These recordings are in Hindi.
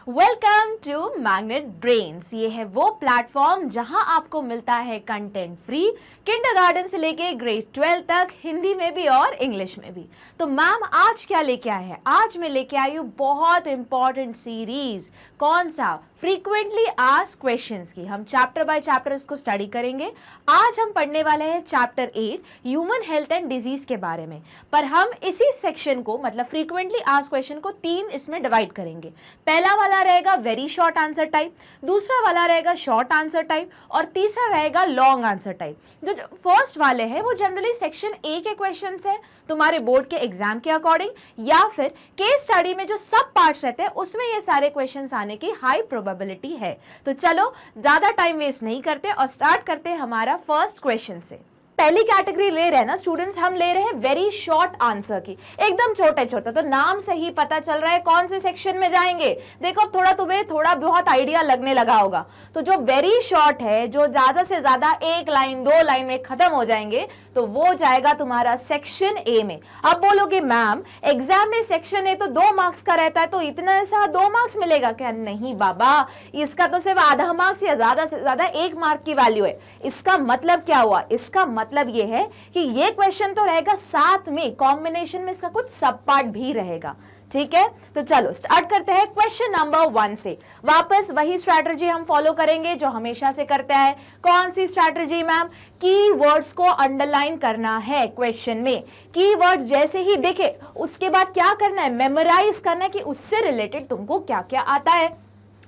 Welcome to magnet brains. ये है वो प्लेटफॉर्म जहां आपको मिलता है कंटेंट फ्री किंडरगार्टन से लेके ग्रेड 12 तक, हिंदी में भी और इंग्लिश में भी। तो मैम आज क्या लेके आए हैं? आज मैं लेके आई हूँ बहुत इंपॉर्टेंट सीरीज। कौन सा? फ्रीक्वेंटली आस्क्ड क्वेश्चंस की। हम चैप्टर बाय चैप्टर इसको स्टडी करेंगे। आज हम पढ़ने वाले हैं chapter 8 human health and disease के बारे में। पर हम इसी सेक्शन को मतलब फ्रीक्वेंटली आस्क्ड क्वेश्चन को 3 इसमें डिवाइड करेंगे। पहला वाला रहेगा वेरी शॉर्ट आंसर टाइप, दूसरा वाला रहेगा शॉर्ट आंसर टाइप और तीसरा रहेगा लॉन्ग आंसर टाइप। जो फर्स्ट वाले हैं वो जनरली सेक्शन ए के क्वेश्चंस हैं तुम्हारे बोर्ड के एग्जाम के अकॉर्डिंग, या फिर केस स्टडी में जो सब पार्ट्स रहते हैं उसमें ये सारे क्वेश्चंस आने की हाई प्रोबेबिलिटी है। तो चलो ज्यादा टाइम वेस्ट नहीं करते और स्टार्ट करते हैं हमारा फर्स्ट क्वेश्चन से। पहली कैटेगरी ले रहे हैं ना स्टूडेंट्स, हम ले रहे हैं वेरी शॉर्ट आंसर की, एकदम छोटे छोटे। तो नाम से ही पता चल रहा है कौन से सेक्शन में जाएंगे। देखो अब तुम्हें थोड़ा बहुत आइडिया लगने लगा होगा। तो जो वेरी शॉर्ट है, जो ज्यादा से ज्यादा 1 लाइन 2 लाइन में खत्म हो जाएंगे, तो वो जाएगा तुम्हारा सेक्शन ए में। अब बोलोगे मैम एग्जाम में सेक्शन ए तो 2 मार्क्स का रहता है, तो इतना ऐसा 2 मार्क्स मिलेगा क्या? नहीं बाबा, इसका तो सिर्फ आधा मार्क्स या ज्यादा से ज्यादा 1 मार्क की वैल्यू है। इसका मतलब क्या हुआ? इसका मतलब ये है कि ये क्वेश्चन तो रहेगा, साथ में कॉम्बिनेशन में इसका कुछ सब पार्ट भी रहेगा। ठीक है, तो चलो स्टार्ट करते हैं क्वेश्चन नंबर 1 से। वापस वही स्ट्रैटेजी हम फॉलो करेंगे जो हमेशा से करते हैं। कौन सी स्ट्रैटेजी मैम? कीवर्ड्स को अंडरलाइन करना है क्वेश्चन में। कीवर्ड्स जैसे ही देखे उसके बाद क्या करना है? मेमोराइज करना है कि उससे रिलेटेड तुमको क्या क्या आता है।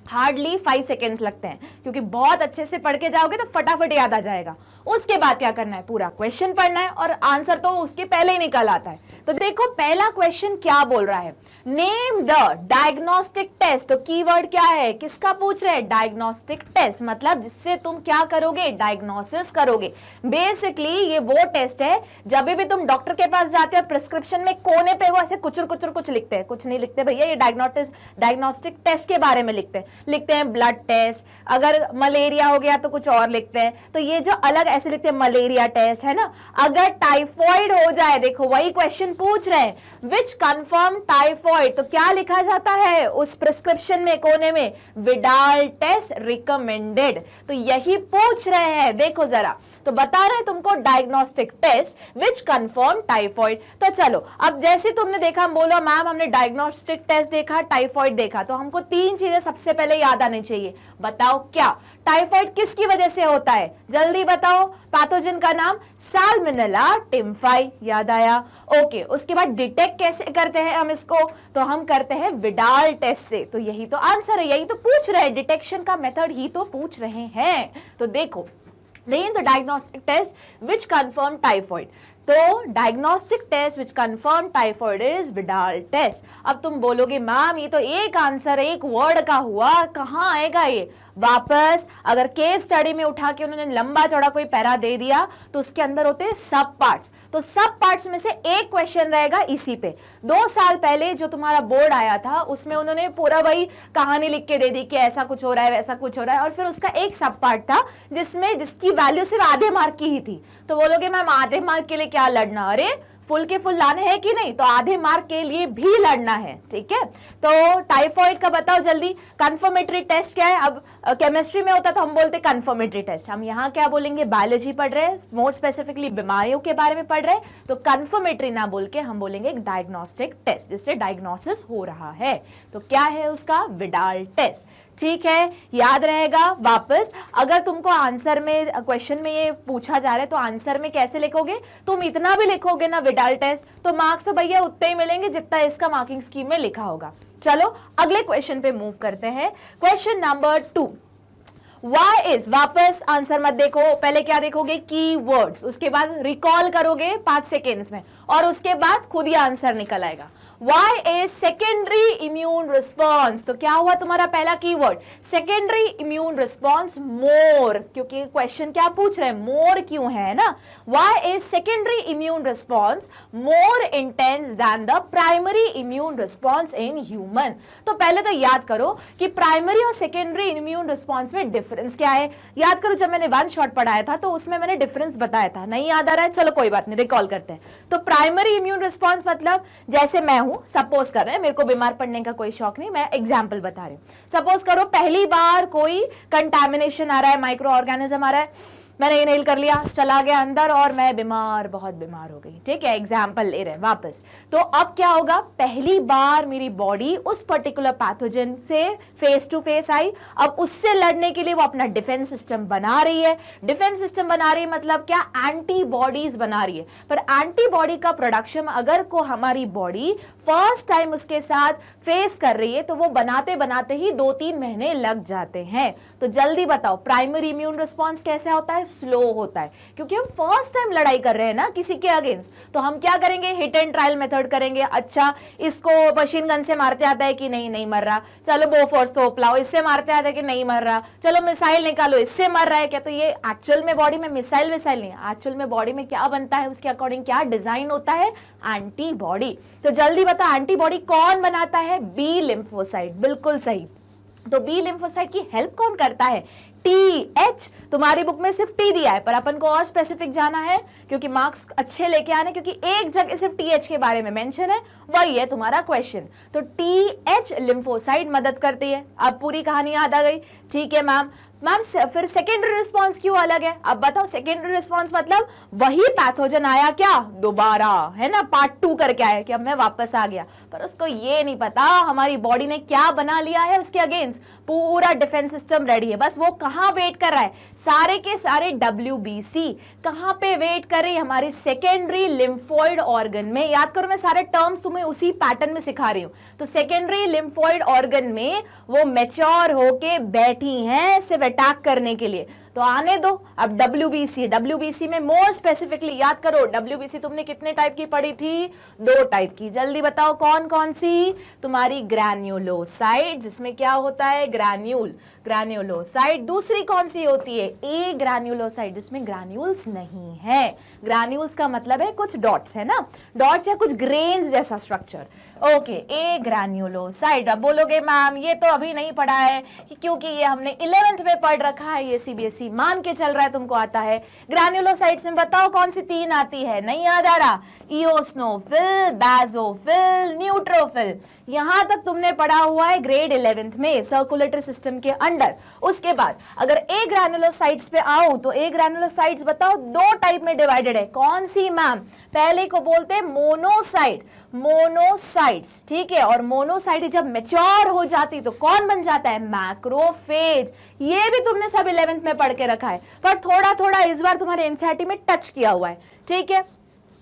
हार्डली 5 सेकेंड्स लगते हैं, क्योंकि बहुत अच्छे से पढ़ के जाओगे तो फटाफट याद आ जाएगा। उसके बाद क्या करना है? पूरा क्वेश्चन पढ़ना है और आंसर तो उसके पहले ही निकल आता है। तो देखो पहला क्वेश्चन क्या बोल रहा है, नेम द डायग्नोस्टिक टेस्ट। तो कीवर्ड क्या है? किसका पूछ रहे हैं? डायग्नोस्टिक टेस्ट, मतलब जिससे तुम क्या करोगे? डायग्नोसिस करोगे। बेसिकली ये वो टेस्ट है जब भी तुम डॉक्टर के पास जाते हो, प्रिस्क्रिप्शन में कोने पे वो ऐसे कुचर कुचर कुछ लिखते हैं, कुछ नहीं लिखते भैया, ये डायग्नोस्टिक टेस्ट के बारे में लिखते हैं ब्लड टेस्ट। अगर मलेरिया हो गया तो कुछ और लिखते हैं। तो ये जो अलग ऐसे लिखते हैं मलेरिया टेस्ट, है ना। अगर टाइफॉइड हो जाए, देखो वही क्वेश्चन पूछ रहे हैं, विच कंफर्म टाइफॉइड, तो क्या लिखा जाता है उस प्रिस्क्रिप्शन में कोने में? Widal test recommended. तो यही पूछ रहे हैं, देखो जरा। तो बता रहे हैं तुमको diagnostic test which confirm typhoid. तो चलो अब जैसे तुमने देखा, बोलो मैम हमने डायग्नोस्टिक टेस्ट देखा, टाइफॉइड देखा, तो हमको 3 चीजें सबसे पहले याद आनी चाहिए। बताओ क्या? टाइफॉइड किसकी वजह से होता है? जल्दी बताओ। पैथोजन का नाम साल्मोनेला टिम्फाई, याद आया? ओके, उसके बाद डिटेक्ट कैसे करते हैं हम इसको? तो हम करते हैं विडाल टेस्ट से। तो यही तो आंसर है, यही तो पूछ रहे हैं, डिटेक्शन का मेथड ही तो पूछ रहे हैं। तो देखो, name the diagnostic test which confirm typhoid. तो diagnostic test which confirm typhoid is Widal test. अब तुम बोलोगे मैम ये तो एक आंसर एक वर्ड का हुआ, कहाँ आएगा ये? वापस अगर केस स्टडी में उठा के उन्होंने लंबा चौड़ा कोई पैरा दे दिया तो उसके अंदर होते हैं सब पार्ट्स। तो सब पार्ट्स में से एक क्वेश्चन रहेगा इसी पे। 2 साल पहले जो तुम्हारा बोर्ड आया था उसमें उन्होंने पूरा वही कहानी लिख के दे दी कि ऐसा कुछ हो रहा है वैसा कुछ हो रहा है, और फिर उसका एक सब पार्ट था जिसकी वैल्यू सिर्फ आधे मार्क की ही थी। तो बोलोगे मैम आधे मार्क के लिए क्या लड़ना? अरे फुल के फुल लाने हैं कि नहीं? तो आधे मार्क के लिए भी लड़ना है। ठीक है, तो टाइफॉइड का बताओ जल्दी। कंफर्मेटरी टेस्ट क्या है? अब केमिस्ट्री में होता तो हम बोलते कंफर्मेटरी टेस्ट, हम यहाँ क्या बोलेंगे? बायोलॉजी पढ़ रहे हैं, मोर स्पेसिफिकली बीमारियों के बारे में पढ़ रहे हैं, तो कंफर्मेटरी ना बोल के हम बोलेंगे एक डायग्नोस्टिक टेस्ट जिससे डायग्नोसिस हो रहा है। तो क्या है उसका? Widal test. ठीक है, याद रहेगा। वापस अगर तुमको आंसर में क्वेश्चन में ये पूछा जा रहा है तो आंसर में कैसे लिखोगे? तुम इतना भी लिखोगे ना विडाल टेस्ट तो मार्क्स तो भैया उतने ही मिलेंगे जितना इसका मार्किंग स्कीम में लिखा होगा। चलो अगले क्वेश्चन पे मूव करते हैं। क्वेश्चन नंबर 2, Why is, वापस आंसर मत देखो, पहले क्या देखोगे? कीवर्ड्स, उसके बाद रिकॉल करोगे 5 सेकेंड्स में और उसके बाद खुद ही आंसर निकल आएगा। Why is secondary immune response? तो क्या हुआ तुम्हारा पहला कीवर्ड? सेकेंडरी इम्यून रिस्पॉन्स मोर, क्योंकि क्वेश्चन क्या पूछ रहे हैं? मोर क्यों है ना। Why is secondary immune response more intense than the primary immune response in human? तो पहले तो याद करो कि प्राइमरी और सेकेंडरी इम्यून रिस्पॉन्स में डिफरेंस क्या है। याद करो जब मैंने 1 शॉट पढ़ाया था तो उसमें मैंने डिफरेंस बताया था, नहीं याद आ रहा है? चलो कोई बात नहीं, रिकॉल करते हैं। तो प्राइमरी इम्यून रिस्पॉन्स मतलब जैसे मैं हूं, सपोज कर रहे हैं, मेरे को बीमार पड़ने का कोई शौक नहीं, मैं एग्जाम्पल बता रही हूं। सपोज करो पहली बार कोई कंटामिनेशन आ रहा है, माइक्रो ऑर्गेनिज्म आ रहा है, मैंने इनहेल कर लिया, चला गया अंदर और मैं बीमार, बहुत बीमार हो गई। ठीक है, एग्जाम्पल ले रहे हैं वापस। तो अब क्या होगा, पहली बार मेरी बॉडी उस पर्टिकुलर पैथोजन से फेस टू फेस आई, अब उससे लड़ने के लिए वो अपना डिफेंस सिस्टम बना रही है। डिफेंस सिस्टम बना रही है मतलब क्या, एंटीबॉडीज बना रही है। पर एंटीबॉडी का प्रोडक्शन अगर को हमारी बॉडी फर्स्ट टाइम उसके साथ फेस कर रही है तो वो बनाते बनाते ही 2-3 महीने लग जाते हैं। तो जल्दी बताओ, प्राइमरी इम्यून रिस्पॉन्स कैसे होता है, स्लो होता है, क्योंकि हम फर्स्ट टाइम लड़ाई कर रहे हैं ना किसी के अगेंस्ट। तो हम क्या करेंगे, हिट एंड ट्रायल मेथड करेंगे। अच्छा, इसको मशीन गन से मारते आता है कि नहीं, नहीं मर रहा, चलो बोफोर्स तोप लाओ, इससे मारते आता है कि नहीं मर रहा, चलो मिसाइल निकालो, इससे मर रहा है क्या। तो ये एक्चुअल में बॉडी में मिसाइल विसाइल नहीं है, एक्चुअल में बॉडी में क्या बनता है, उसके अकॉर्डिंग क्या डिजाइन होता है, एंटीबॉडी। तो जल्दी बता, एंटीबॉडी कौन बनाता है, बी लिम्फोसाइट। बिल्कुल सही। तो बी लिम्फोसाइट की हेल्प कौन करता है, TH। तुम्हारी बुक में सिर्फ T दिया है, पर अपन को और स्पेसिफिक जाना है क्योंकि मार्क्स अच्छे लेके आने, क्योंकि एक जगह सिर्फ TH के बारे में मेंशन है, वही है तुम्हारा क्वेश्चन। तो TH लिम्फोसाइट मदद करती है। अब पूरी कहानी याद आ गई। ठीक है मैम, फिर सेकेंडरी रिस्पॉन्स क्यों अलग है, अब बताओ। सेकेंडरी रिस्पॉन्स मतलब वही पैथोजन आया क्या दोबारा, है ना, पार्ट 2 करके आया कि अब मैं वापस आ गया, पर उसको ये नहीं पता हमारी बॉडी ने क्या बना लिया है उसके अगेंस्ट। पूरा डिफेंस सिस्टम रेडी है, बस वो कहां वेट कर रहा है, सारे के सारे WBC कहां पे वेट कर रही है, हमारी सेकेंडरी लिम्फोइड ऑर्गन में। याद करो, मैं सारे टर्म्स तुम्हें उसी पैटर्न में सिखा रही हूं। तो सेकेंडरी लिम्फोइड ऑर्गन में वो मैच्योर होके बैठी हैं सिर्फ अटैक करने के लिए। तो आने दो। अब WBC में मोर स्पेसिफिकली याद करो, WBC तुमने कितने टाइप की पढ़ी थी, 2 टाइप की। जल्दी बताओ कौन कौन सी, तुम्हारी ग्रैन्युलोसाइट जिसमें क्या होता है, ग्रैन्युलोसाइट। दूसरी कौन सी होती है, ए ग्रैन्युलोसाइट जिसमें ग्रैन्यूल्स नहीं है। ग्रैन्यूल्स का मतलब है कुछ डॉट्स, है ना, डॉट्स या कुछ ग्रेन्स जैसा स्ट्रक्चर। ओके, ए ग्रैन्युलोसाइट। अब बोलोगे मैम ये तो अभी नहीं पढ़ा है, क्योंकि ये हमने 11th में पढ़ रखा है, ये CBSE मान के चल रहा है तुमको आता है। ग्रैन्युलोसाइट्स में बताओ कौन सी 3 आती है, नहीं याद आ रहा, इओस्नोफिल, बेसोफिल, न्यूट्रोफिल। यहां तक तुमने पढ़ा हुआ है ग्रेड 11th में सर्कुलेटरी सिस्टम के अंडर। उसके बाद अगर ए ग्रैन्युलोसाइट्स पे आओ तो ए ग्रैन्युलोसाइट्स बताओ 2 टाइप में डिवाइडेड है। कौन सी मैम, पहले को बोलते हैं मोनोसाइट्स। ठीक है, और मोनोसाइट जब मैच्योर हो जाती तो कौन बन जाता है, मैक्रोफेज। ये भी तुमने सब 11th में पढ़ के रखा है, पर थोड़ा थोड़ा इस बार तुम्हारे एनसीईआरटी में टच किया हुआ है। ठीक है,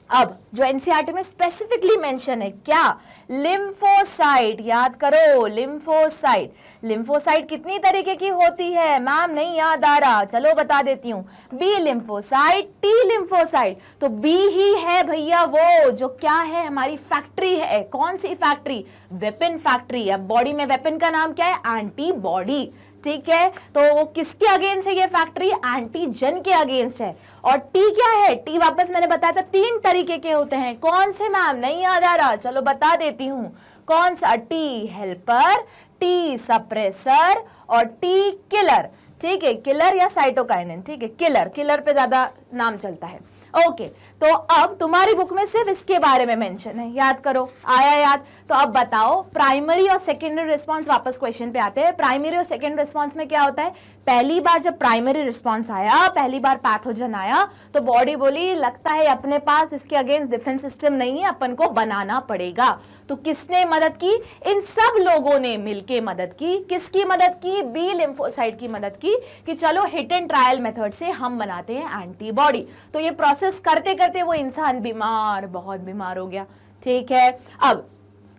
अब जो एनसीईआरटी में स्पेसिफिकली मेंशन है क्या, लिम्फोसाइट। याद करो, लिम्फोसाइट कितनी तरीके की होती है मैम, नहीं याद आ रहा, चलो बता देती हूं। B lymphocyte, T lymphocyte. तो बी ही है भैया वो जो क्या है, हमारी फैक्ट्री है। कौन सी फैक्ट्री, वेपन फैक्ट्री। अब बॉडी में वेपन का नाम क्या है, एंटीबॉडी। ठीक है, तो वो किसके अगेंस्ट है ये फैक्ट्री, एंटीजन के अगेंस्ट है। और टी क्या है, टी वापस मैंने बताया था 3 तरीके के होते हैं। कौन से मैम, नहीं याद आ रहा, चलो बता देती हूं। कौन सा, टी हेल्पर, टी सप्रेसर और टी किलर। ठीक है, किलर या साइटोकाइनिन। ठीक है, किलर पे ज्यादा नाम चलता है। ओके, तो अब तुम्हारी बुक में सिर्फ इसके बारे में मेंशन है, याद करो, आया याद। तो अब बताओ प्राइमरी और सेकेंडरी रिस्पांस, वापस क्वेश्चन पे आते हैं। प्राइमरी और सेकेंडरी रिस्पांस में क्या होता है, पहली बार जब प्राइमरी रिस्पांस आया, पहली बार पैथोजन आया तो बॉडी बोली लगता है अपने पास इसके अगेंस्ट डिफेंस सिस्टम नहीं है, अपन को बनाना पड़ेगा। तो किसने मदद की, इन सब लोगों ने मिलके मदद की। किसकी मदद की, बी लिम्फोसाइट की मदद की, कि चलो हिट एंड ट्रायल मेथड से हम बनाते हैं एंटीबॉडी। तो ये प्रोसेस करते करते वो इंसान बीमार, बहुत बीमार हो गया। ठीक है, अब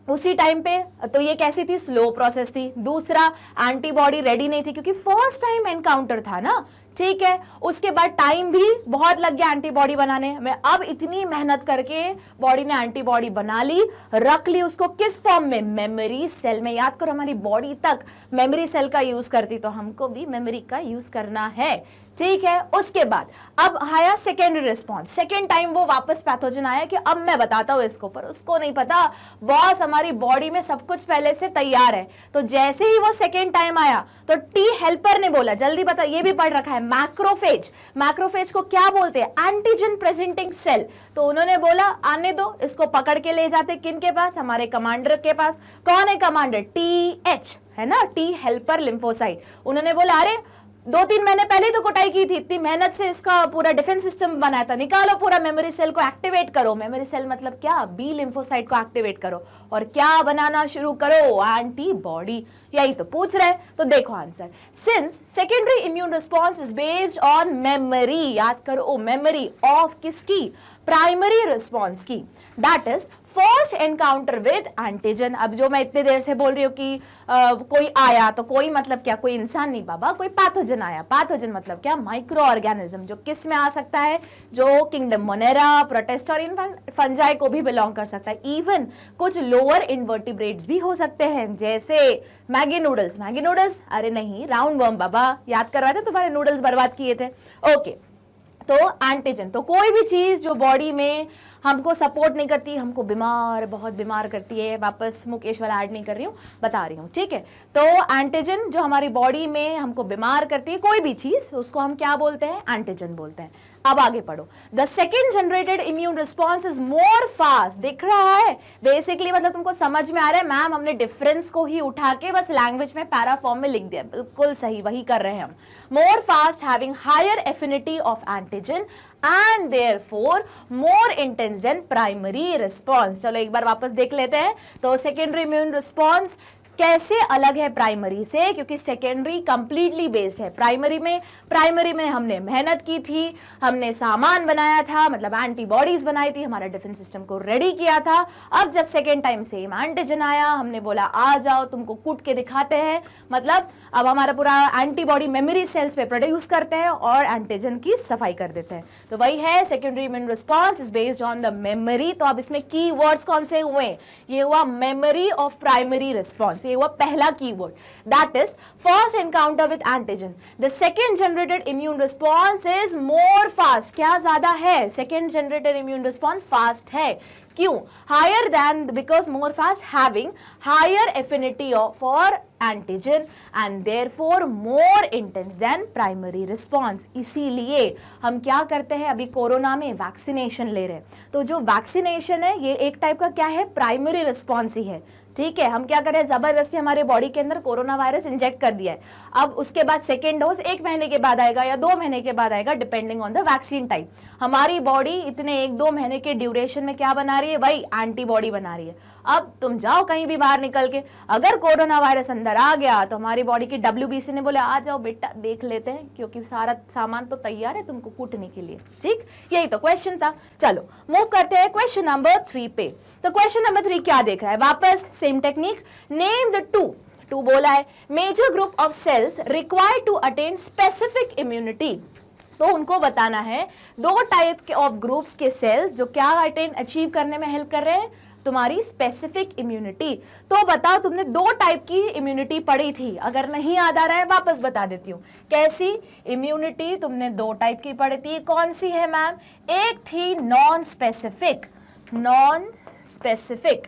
उसी टाइम पे तो ये कैसी थी, स्लो प्रोसेस थी। दूसरा, एंटीबॉडी रेडी नहीं थी क्योंकि फर्स्ट टाइम एनकाउंटर था ना। ठीक है, उसके बाद टाइम भी बहुत लग गया एंटीबॉडी बनाने में। अब इतनी मेहनत करके बॉडी ने एंटीबॉडी बना ली, रख ली उसको किस फॉर्म में, मेमोरी सेल में। याद करो, हमारी बॉडी तक मेमोरी सेल का यूज करती, तो हमको भी मेमोरी का यूज करना है। ठीक है, उसके बाद अब आया सेकेंडरी रिस्पॉन्स। सेकेंड टाइम वो वापस पैथोजन आया कि अब मैं बताता हूं इसको, पर उसको नहीं पता बॉस हमारी बॉडी में सब कुछ पहले से तैयार है। तो जैसे ही वो सेकेंड टाइम आया तो टी हेल्पर ने बोला, जल्दी बता, ये भी पढ़ रखा है मैक्रोफेज। मैक्रोफेज को क्या बोलते हैं? Antigen presenting cell. तो उन्होंने बोला आने दो, इसको पकड़ के ले जाते किन के पास? हमारे कमांडर के पास। कौन है कमांडर? TH है ना, T हेल्पर लिम्फोसाइट। उन्होंने बोला अरे 2-3 महीने पहले तो कुटाई की थी, इतनी मेहनत से इसका पूरा डिफेंस सिस्टम बनाया था, निकालो पूरा मेमोरी सेल को एक्टिवेट करो। मेमोरी सेल मतलब क्या? बी लिम्फोसाइट को एक्टिवेट करो और क्या बनाना शुरू करो? एंटीबॉडी। यही तो पूछ रहे। तो देखो answer, since secondary immune response is based on memory, याद करो मेमोरी ऑफ किसकी? प्राइमरी रिस्पॉन्स की। That is first encounter with antigen. अब जो मैं इतने देर से बोल रही हूँ कि कोई आया, तो कोई मतलब क्या? कोई इंसान नहीं बाबा, कोई पैथोजन आया। पैथोजन मतलब क्या? माइक्रो ऑर्गेनिज्म, जो किस में आ सकता है? जो किंगडम मोनेरा, प्रोटिस्ट और इन फंजाई को भी बिलोंग कर सकता है। इवन कुछ लोअर इनवर्टिब्रेट्स भी हो सकते हैं, जैसे मैगी नूडल्स। Maggi noodles? अरे नहीं, राउंड वर्म बाबा, याद करवाए थे, तुम्हारे नूडल्स बर्बाद किए थे। ओके, तो एंटीजन तो कोई भी चीज जो बॉडी में हमको सपोर्ट नहीं करती, हमको बीमार, बहुत बीमार करती है। वापस मुकेश वाला ऐड नहीं कर रही हूँ, बता रही हूँ, ठीक है। तो एंटीजन जो हमारी बॉडी में हमको बीमार करती है, कोई भी चीज, उसको हम क्या बोलते हैं? एंटीजन बोलते हैं। अब आगे पढ़ो। The second generated immune response is more fast. दिख रहा है बेसिकली, मतलब तुमको समझ में आ रहा है? मैम हमने डिफरेंस को ही उठा के बस लैंग्वेज में पैरा फॉर्म में लिख दिया। बिल्कुल सही, वही कर रहे हैं हम। More fast, having higher affinity of antigen and therefore more intense than primary response। चलो एक बार वापस देख लेते हैं। तो सेकेंडरी इम्यून रिस्पॉन्स कैसे अलग है प्राइमरी से? क्योंकि सेकेंडरी कंप्लीटली बेस्ड है। प्राइमरी में हमने मेहनत की थी, हमने सामान बनाया था, मतलब एंटीबॉडीज बनाई थी, हमारा डिफेंस सिस्टम को रेडी किया था। अब जब सेकेंड टाइम सेम एंटीजन आया, हमने बोला आ जाओ, तुमको कूट के दिखाते हैं, मतलब अब हमारा पूरा एंटीबॉडी मेमोरी सेल्स पे प्रोड्यूस करते हैं और एंटीजन की सफाई कर देते हैं। तो वही है secondary immune response is based on the memory. तो अब इसमें की वर्ड्स कौन से हुए? ये हुआ मेमोरी ऑफ प्राइमरी रिस्पॉन्स, ये हुआ पहला keyword. That is first encounter with antigen. The second generated immune response is more fast. क्या ज्यादा है? Second generated immune response fast है। क्यों? Higher than, because more fast, having higher affinity for antigen and therefore more intense than primary response. इसीलिए हम क्या करते हैं? अभी कोरोना में वैक्सीनेशन ले रहे हैं, तो जो वैक्सीनेशन है ये एक टाइप का क्या है? प्राइमरी रिस्पॉन्स ही है, ठीक है। हम क्या करें? जबरदस्ती हमारे बॉडी के अंदर कोरोना वायरस इंजेक्ट कर दिया है। अब उसके बाद सेकेंड डोज 1 महीने के बाद आएगा या 2 महीने के बाद आएगा, depending on the vaccine type. हमारी बॉडी इतने 1-2 महीने के ड्यूरेशन में क्या बना रही है? वही एंटीबॉडी बना रही है। अब तुम जाओ कहीं भी बाहर निकल के, अगर कोरोना वायरस अंदर आ गया तो हमारी बॉडी की WBC ने बोले आ जाओ बेटा देख लेते हैं, क्योंकि सारा सामान तो तैयार है तुमको कूटने के लिए, ठीक। यही तो क्वेश्चन था। चलो मूव करते हैं क्वेश्चन नंबर 3 पे। तो क्वेश्चन नंबर 3 क्या देख रहा है? वापस same technique. Name the two बोला है major group of cells required to attain specific immunity. तो उनको बताना है 2 टाइप ऑफ ग्रुप्स के सेल्स जो क्या अचीव करने में हेल्प कर रहे हैं? तुम्हारी स्पेसिफिक इम्यूनिटी। तो बताओ, तुमने 2 टाइप की इम्यूनिटी पढ़ी थी, अगर नहीं याद आ रहा है वापस बता देती हूँ। कैसी इम्यूनिटी? तुमने 2 टाइप की पढ़ी थी, कौन सी है मैम? एक थी नॉन स्पेसिफिक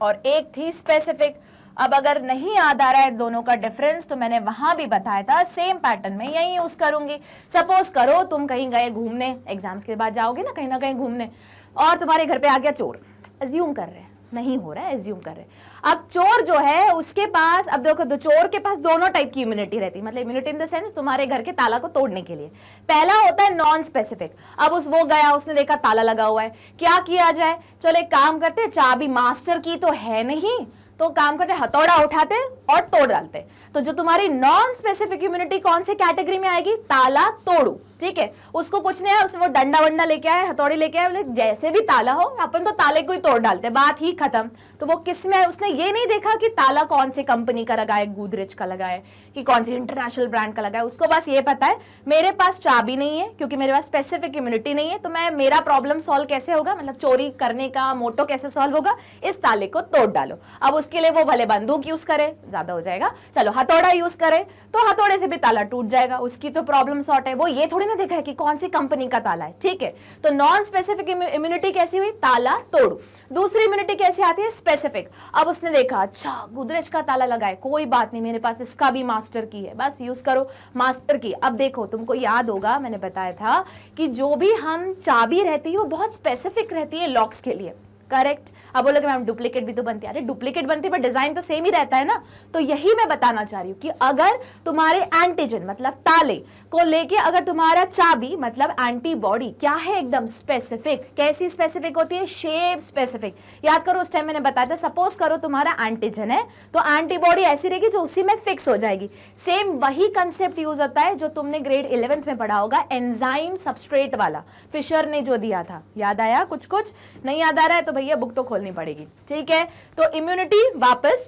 और एक थी स्पेसिफिक। अब अगर नहीं याद आ रहा है दोनों का डिफरेंस, तो मैंने वहां भी बताया था, सेम पैटर्न में यही यूज करूंगी। सपोज करो तुम कहीं गए घूमने, एग्जाम्स के बाद जाओगे ना कहीं घूमने, और तुम्हारे घर पे आ गया चोर। एज्यूम कर रहे हैं, नहीं हो रहा है, एज्यूम कर रहे हैं। अब चोर जो है उसके पास, अब देखो तो चोर के पास दोनों टाइप की इम्यूनिटी रहती है, मतलब इम्यूनिटी इन द सेंस तुम्हारे घर के ताला को तोड़ने के लिए। पहला होता है नॉन स्पेसिफिक। अब वो गया, उसने देखा ताला लगा हुआ है, क्या किया जाए? चलो एक काम करते, चाबी मास्टर की तो है नहीं, तो काम करते हथौड़ा उठाते और तोड़ डालते। तो जो तुम्हारी नॉन स्पेसिफिक इम्यूनिटी कौन से कैटेगरी में आएगी? ताला तोड़ू, ठीक है। उसको कुछ नहीं है, उसने वो डंडा वंडा लेके आया, हथौड़ी लेके आया, बोले जैसे भी ताला हो अपन तो ताले को ही तोड़ डालते, बात ही खत्म। तो वो किस में है? उसने ये नहीं देखा कि ताला कौन सी कंपनी का लगा है, गोदरेज का लगा है कि कौन सी इंटरनेशनल ब्रांड का लगा है। उसको बस ये पता है मेरे पास चाबी नहीं है, क्योंकि मेरे पास स्पेसिफिक इम्यूनिटी नहीं है, तो मेरा प्रॉब्लम सॉल्व कैसे होगा, मतलब चोरी करने का मोटो कैसे सॉल्व होगा? इस ताले को तोड़ डालो। अब उसके लिए वो भले बंदूक यूज करे, ज्यादा हो जाएगा, चलो हथौड़ा यूज करे, तो हथौड़े से भी ताला टूट जाएगा, उसकी तो प्रॉब्लम सॉर्ट है। वो ये थोड़ी ना देखा है कि कौन सी कंपनी का ताला है, ठीक है। तो नॉन स्पेसिफिक इम्यूनिटी कैसी हुई, ताला तोड़ू। दूसरी इम्यूनिटी कैसी आती है, स्पेसिफिक। अब उसने देखा अच्छा गोदरेज का ताला लगा है, कोई बात नहीं, मेरे पास इसका भी मास्टर की है, बस यूज करो मास्टर की। अब देखो तुमको याद होगा मैंने बताया था कि जो भी हम चाबी रहती है वो बहुत स्पेसिफिक रहती है लॉक्स के लिए, करेक्ट। अब बोलोगे मैम डुप्लीकेट भी तो बनती है, अरे डुप्लीकेट बनती है पर डिजाइन तो सेम ही रहता है ना। तो यही मैं बताना चाह रही हूँ कि अगर तुम्हारे एंटीजन मतलब ताले को लेके अगर तुम्हारा चाबी मतलब एंटीबॉडी क्या है, एकदम स्पेसिफिक। कैसी स्पेसिफिक होती है, शेप स्पेसिफिक। याद करो उस टाइम मैंने बताया था, सपोज करो तुम्हारा एंटीजन है तो एंटीबॉडी ऐसी रहेगी जो उसी में फिक्स हो जाएगी। सेम वही कंसेप्ट यूज होता है जो तुमने ग्रेड 11th में पढ़ा होगा, एंजाइम सबस्ट्रेट वाला, फिशर ने जो दिया था। याद आया, कुछ कुछ नहीं याद आ रहा है तो भैया बुक तो खोलनी पड़ेगी, ठीक है। तो इम्यूनिटी वापस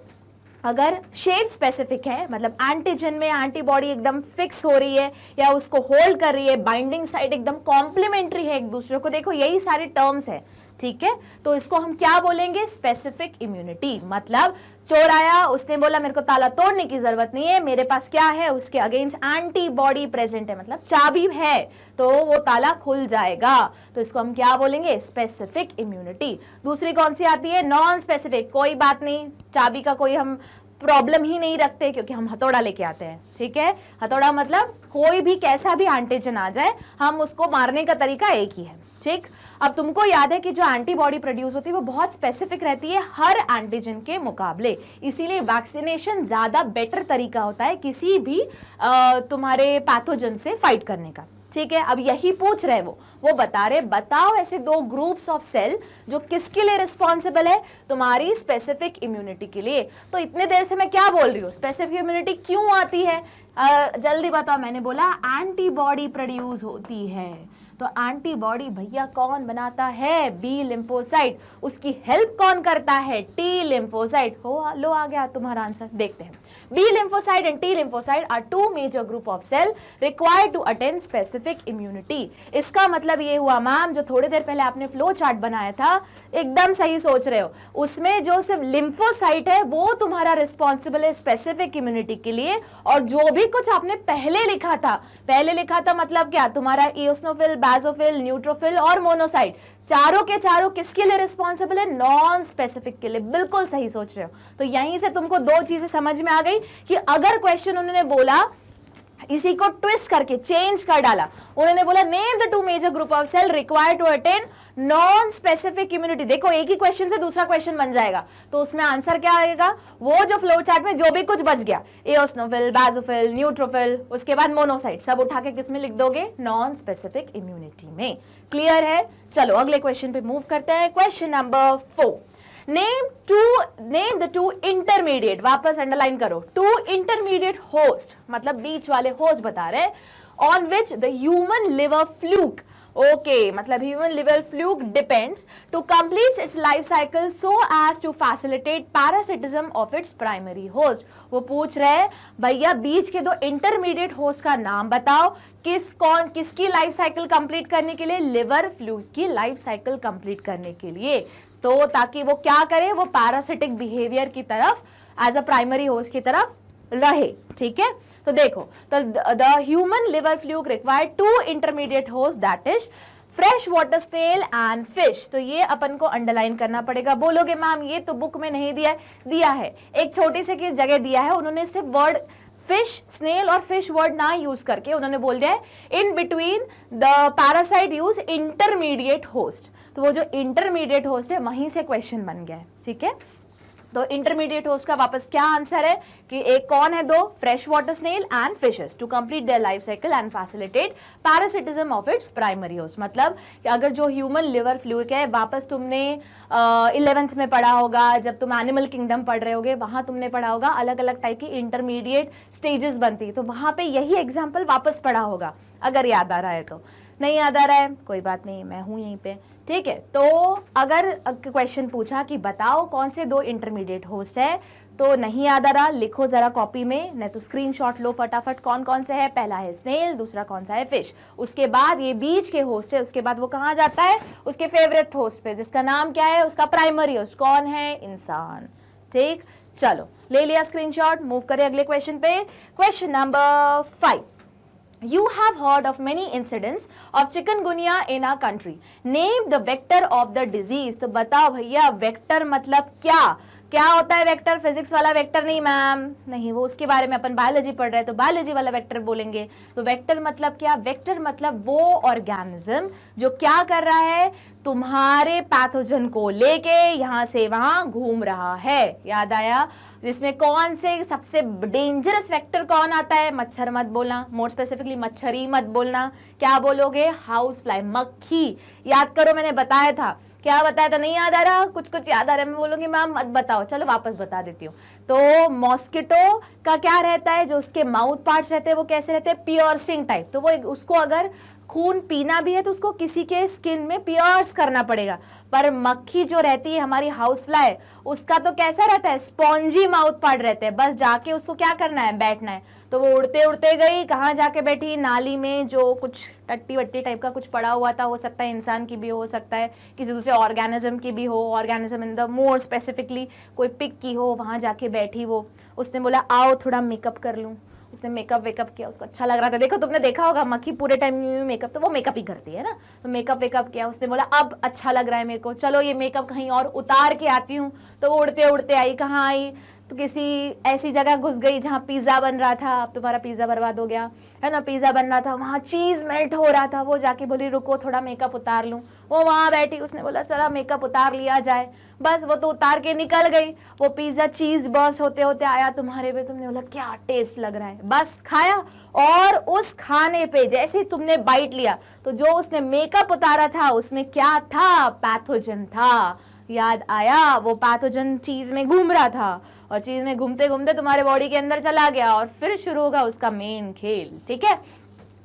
अगर शेप स्पेसिफिक है मतलब एंटीजन में एंटीबॉडी एकदम फिक्स हो रही है या उसको होल्ड कर रही है, बाइंडिंग साइट एकदम कॉम्प्लीमेंट्री है एक दूसरे को, देखो यही सारे टर्म्स है, ठीक है। तो इसको हम क्या बोलेंगे, स्पेसिफिक इम्यूनिटी। मतलब चोर आया, उसने बोला मेरे को ताला तोड़ने की जरूरत नहीं है, मेरे पास क्या है, उसके अगेंस्ट एंटीबॉडी प्रेजेंट है, मतलब चाबी है तो वो ताला खुल जाएगा। तो इसको हम क्या बोलेंगे, स्पेसिफिक इम्यूनिटी। दूसरी कौन सी आती है, नॉन स्पेसिफिक। कोई बात नहीं, चाबी का कोई हम प्रॉब्लम ही नहीं रखते क्योंकि हम हथौड़ा लेके आते हैं, ठीक है। हथौड़ा मतलब कोई भी कैसा भी एंटीजन आ जाए हम उसको मारने का तरीका एक ही है, ठीक। अब तुमको याद है कि जो एंटीबॉडी प्रोड्यूस होती है वो बहुत स्पेसिफिक रहती है हर एंटीजन के मुकाबले, इसीलिए वैक्सीनेशन ज्यादा बेटर तरीका होता है किसी भी तुम्हारे पैथोजन से फाइट करने का, ठीक है। अब यही पूछ रहे वो बता रहे, बताओ ऐसे दो ग्रुप्स ऑफ सेल जो किसके लिए रिस्पॉन्सिबल है, तुम्हारी स्पेसिफिक इम्यूनिटी के लिए। तो इतने देर से मैं क्या बोल रही हूँ, स्पेसिफिक इम्यूनिटी क्यों आती है, जल्दी बताओ। मैंने बोला एंटीबॉडी प्रोड्यूस होती है। तो एंटीबॉडी भैया कौन बनाता है, बी लिम्फोसाइट। उसकी हेल्प कौन करता है, टी लिम्फोसाइट। हो लो आ गया तुम्हारा आंसर, देखते हैं। B lymphocyte and T lymphocyte are two major group of cell required to attain specific immunity। इसका मतलब ये हुआ मैम, जो थोड़ी देर पहले आपने फ्लो चार्ट बनाया था, एकदम सही सोच रहे हो। उसमें जो सिर्फ लिम्फोसाइट है वो तुम्हारा रिस्पॉन्सिबल है स्पेसिफिक इम्यूनिटी के लिए, और जो भी कुछ आपने पहले लिखा था मतलब क्या, तुम्हारा इओसिनोफिल, बेसोफिल, न्यूट्रोफिल और मोनोसाइट, चारों के चारों किसके लिए रिस्पॉन्सिबल है, नॉन स्पेसिफिक के लिए। बिल्कुल सही सोच रहे हो। तो यहीं से तुमको दो चीजें समझ में आ गई कि अगर क्वेश्चन उन्होंने बोला, इसी को ट्विस्ट करके चेंज कर डाला, उन्होंने बोला name the two major group of cell required to attain non specific immunity. देखो एक ही क्वेश्चन से दूसरा क्वेश्चन बन जाएगा, तो उसमें आंसर क्या आएगा, वो जो फ्लो चार्ट में जो भी कुछ बच गया, एओसिनोफिल, बेसोफिल, न्यूट्रोफिल, उसके बाद मोनोसाइट, सब उठा के किसमें लिख दोगे, नॉन स्पेसिफिक इम्यूनिटी में। क्लियर है। चलो अगले क्वेश्चन पे मूव करते हैं। Question number 4, name the two intermediate, वापस अंडरलाइन करो, टू इंटरमीडिएट होस्ट, मतलब बीच वाले होस्ट बता रहे, on which the human liver fluke, okay, मतलब human liver fluke depends to complete its life cycle so as to facilitate parasitism of its primary host. वो पूछ रहे भैया बीच के दो इंटरमीडिएट होस्ट का नाम बताओ, किसकी लाइफ साइकिल कंप्लीट करने के लिए, लिवर फ्लूक की लाइफ साइकिल कंप्लीट करने के लिए, तो ताकि वो क्या करे, वो पैरासिटिक बिहेवियर की तरफ एज अ प्राइमरी होस्ट की तरफ रहे, ठीक है। तो देखो, तो the human liver fluke required to intermediate host, that is fresh water snail and fish. तो ये अपन को अंडरलाइन करना पड़ेगा। बोलोगे मैम ये तो बुक में नहीं दिया है, एक छोटी सी की जगह दिया है, उन्होंने सिर्फ वर्ड फिश, स्नेल और फिश वर्ड ना यूज करके उन्होंने बोल दिया है in between the parasite use intermediate host. तो वो जो इंटरमीडिएट होस्ट है वहीं से क्वेश्चन बन गया है, ठीक है। तो इंटरमीडिएट होस्ट का वापस क्या आंसर है कि एक कौन है, दो, fresh water snail and fishes to complete their life cycle and facilitate parasitism of its primary host. मतलब कि अगर जो ह्यूमन लिवर फ्लूक है, वापस तुमने 11th में पढ़ा होगा, जब तुम एनिमल किंगडम पढ़ रहे होगे वहां तुमने पढ़ा होगा अलग अलग टाइप की इंटरमीडिएट स्टेजेस बनती, तो वहां पे यही एग्जाम्पल वापस पढ़ा होगा, अगर याद आ रहा है तो। नहीं याद आ रहा है कोई बात नहीं, मैं हूं यहीं पे, ठीक है। तो अगर क्वेश्चन पूछा कि बताओ कौन से दो इंटरमीडिएट होस्ट है, तो नहीं याद आ रहा, लिखो जरा कॉपी में, नहीं तो स्क्रीनशॉट लो फटाफट, कौन कौन से है। पहला है स्नेल, दूसरा कौन सा है, फिश, उसके बाद ये बीच के होस्ट है, उसके बाद वो कहाँ जाता है, उसके फेवरेट होस्ट पे, जिसका नाम क्या है, उसका प्राइमरी होस्ट कौन है, इंसान, ठीक। चलो ले लिया स्क्रीनशॉट, मूव करें अगले क्वेश्चन पे। Question number 5, You have heard of many incidents of chikungunya in our country. Name the vector of the disease. तो बताओ भैया वेक्टर मतलब क्या? क्या होता है वेक्टर? फिजिक्स वाला वेक्टर नहीं मैम, नहीं, वो उसके बारे में अपन बायोलॉजी पढ़ रहे हैं तो बायोलॉजी वाला वेक्टर बोलेंगे। तो वेक्टर मतलब क्या? वेक्टर मतलब वो ऑर्गेनिज्म जो क्या कर रहा है, तुम्हारे पैथोजन को लेके यहां से वहां घूम रहा है। याद आया? जिसमें कौन से सबसे डेंजरस वेक्टर कौन आता है? मच्छर मत बोलना, मोर स्पेसिफिकली मच्छरी मत बोलना, क्या बोलोगे? हाउस फ्लाई, मक्खी। याद करो, मैंने बताया था। क्या बताया था? नहीं याद आ रहा? कुछ कुछ याद आ रहा है, मैं बोलूंगी मैम मत बताओ, चलो वापस बता देती हूँ। तो मॉस्किटो का क्या रहता है, जो उसके माउथ पार्ट्स रहते हैं वो कैसे रहते हैं? Piercing type. तो वो उसको अगर खून पीना भी है तो उसको किसी के स्किन में पियर्स करना पड़ेगा। पर मक्खी जो रहती है हमारी हाउस फ्लाई, उसका तो कैसा रहता है? स्पॉन्जी माउथ पार्ट रहते हैं, बस जाके उसको क्या करना है? बैठना है। तो वो उड़ते उड़ते गई, कहाँ जाके बैठी? नाली में, जो कुछ टट्टी वट्टी टाइप का कुछ पड़ा हुआ था, हो सकता है इंसान की भी हो सकता है किसी दूसरे ऑर्गेनिज्म की भी हो, organism in the more specifically कोई पिग की हो, वहाँ जाके बैठी वो। उसने बोला आओ थोड़ा मेकअप कर लूँ। उसने मेकअप वेकअप किया, उसको अच्छा लग रहा था। देखो तुमने देखा होगा मक्खी पूरे टाइम मेकअप, तो वो मेकअप ही करती है ना। तो मेकअप वेकअप किया, उसने बोला अब अच्छा लग रहा है मेरे को, चलो ये मेकअप कहीं और उतार के आती हूँ। तो वो उड़ते उड़ते आई, कहाँ आई? तो किसी ऐसी जगह घुस गई जहाँ पिज्ज़ा बन रहा था। अब तुम्हारा पिज्ज़ा बर्बाद हो गया है ना, पिज्ज़ा बन रहा था, वहाँ चीज़ मेल्ट हो रहा था। वो जाके बोली रुको थोड़ा मेकअप उतार लूँ। वो वहाँ बैठी, उसने बोला चला मेकअप उतार लिया जाए। बस वो तो उतार के निकल गई। वो पिज्ज़ा चीज़ बर्स्ट होते होते आया तुम्हारे पे, तुमने बोला क्या टेस्ट लग रहा है, बस खाया। और उस खाने पे जैसे ही तुमने बाइट लिया तो जो उसने मेकअप उतारा था उसमें क्या था? पैथोजन था। याद आया? वो पैथोजन चीज में घूम रहा था और चीज में घूमते घूमते तुम्हारे बॉडी के अंदर चला गया और फिर शुरू होगा उसका मेन खेल। ठीक है,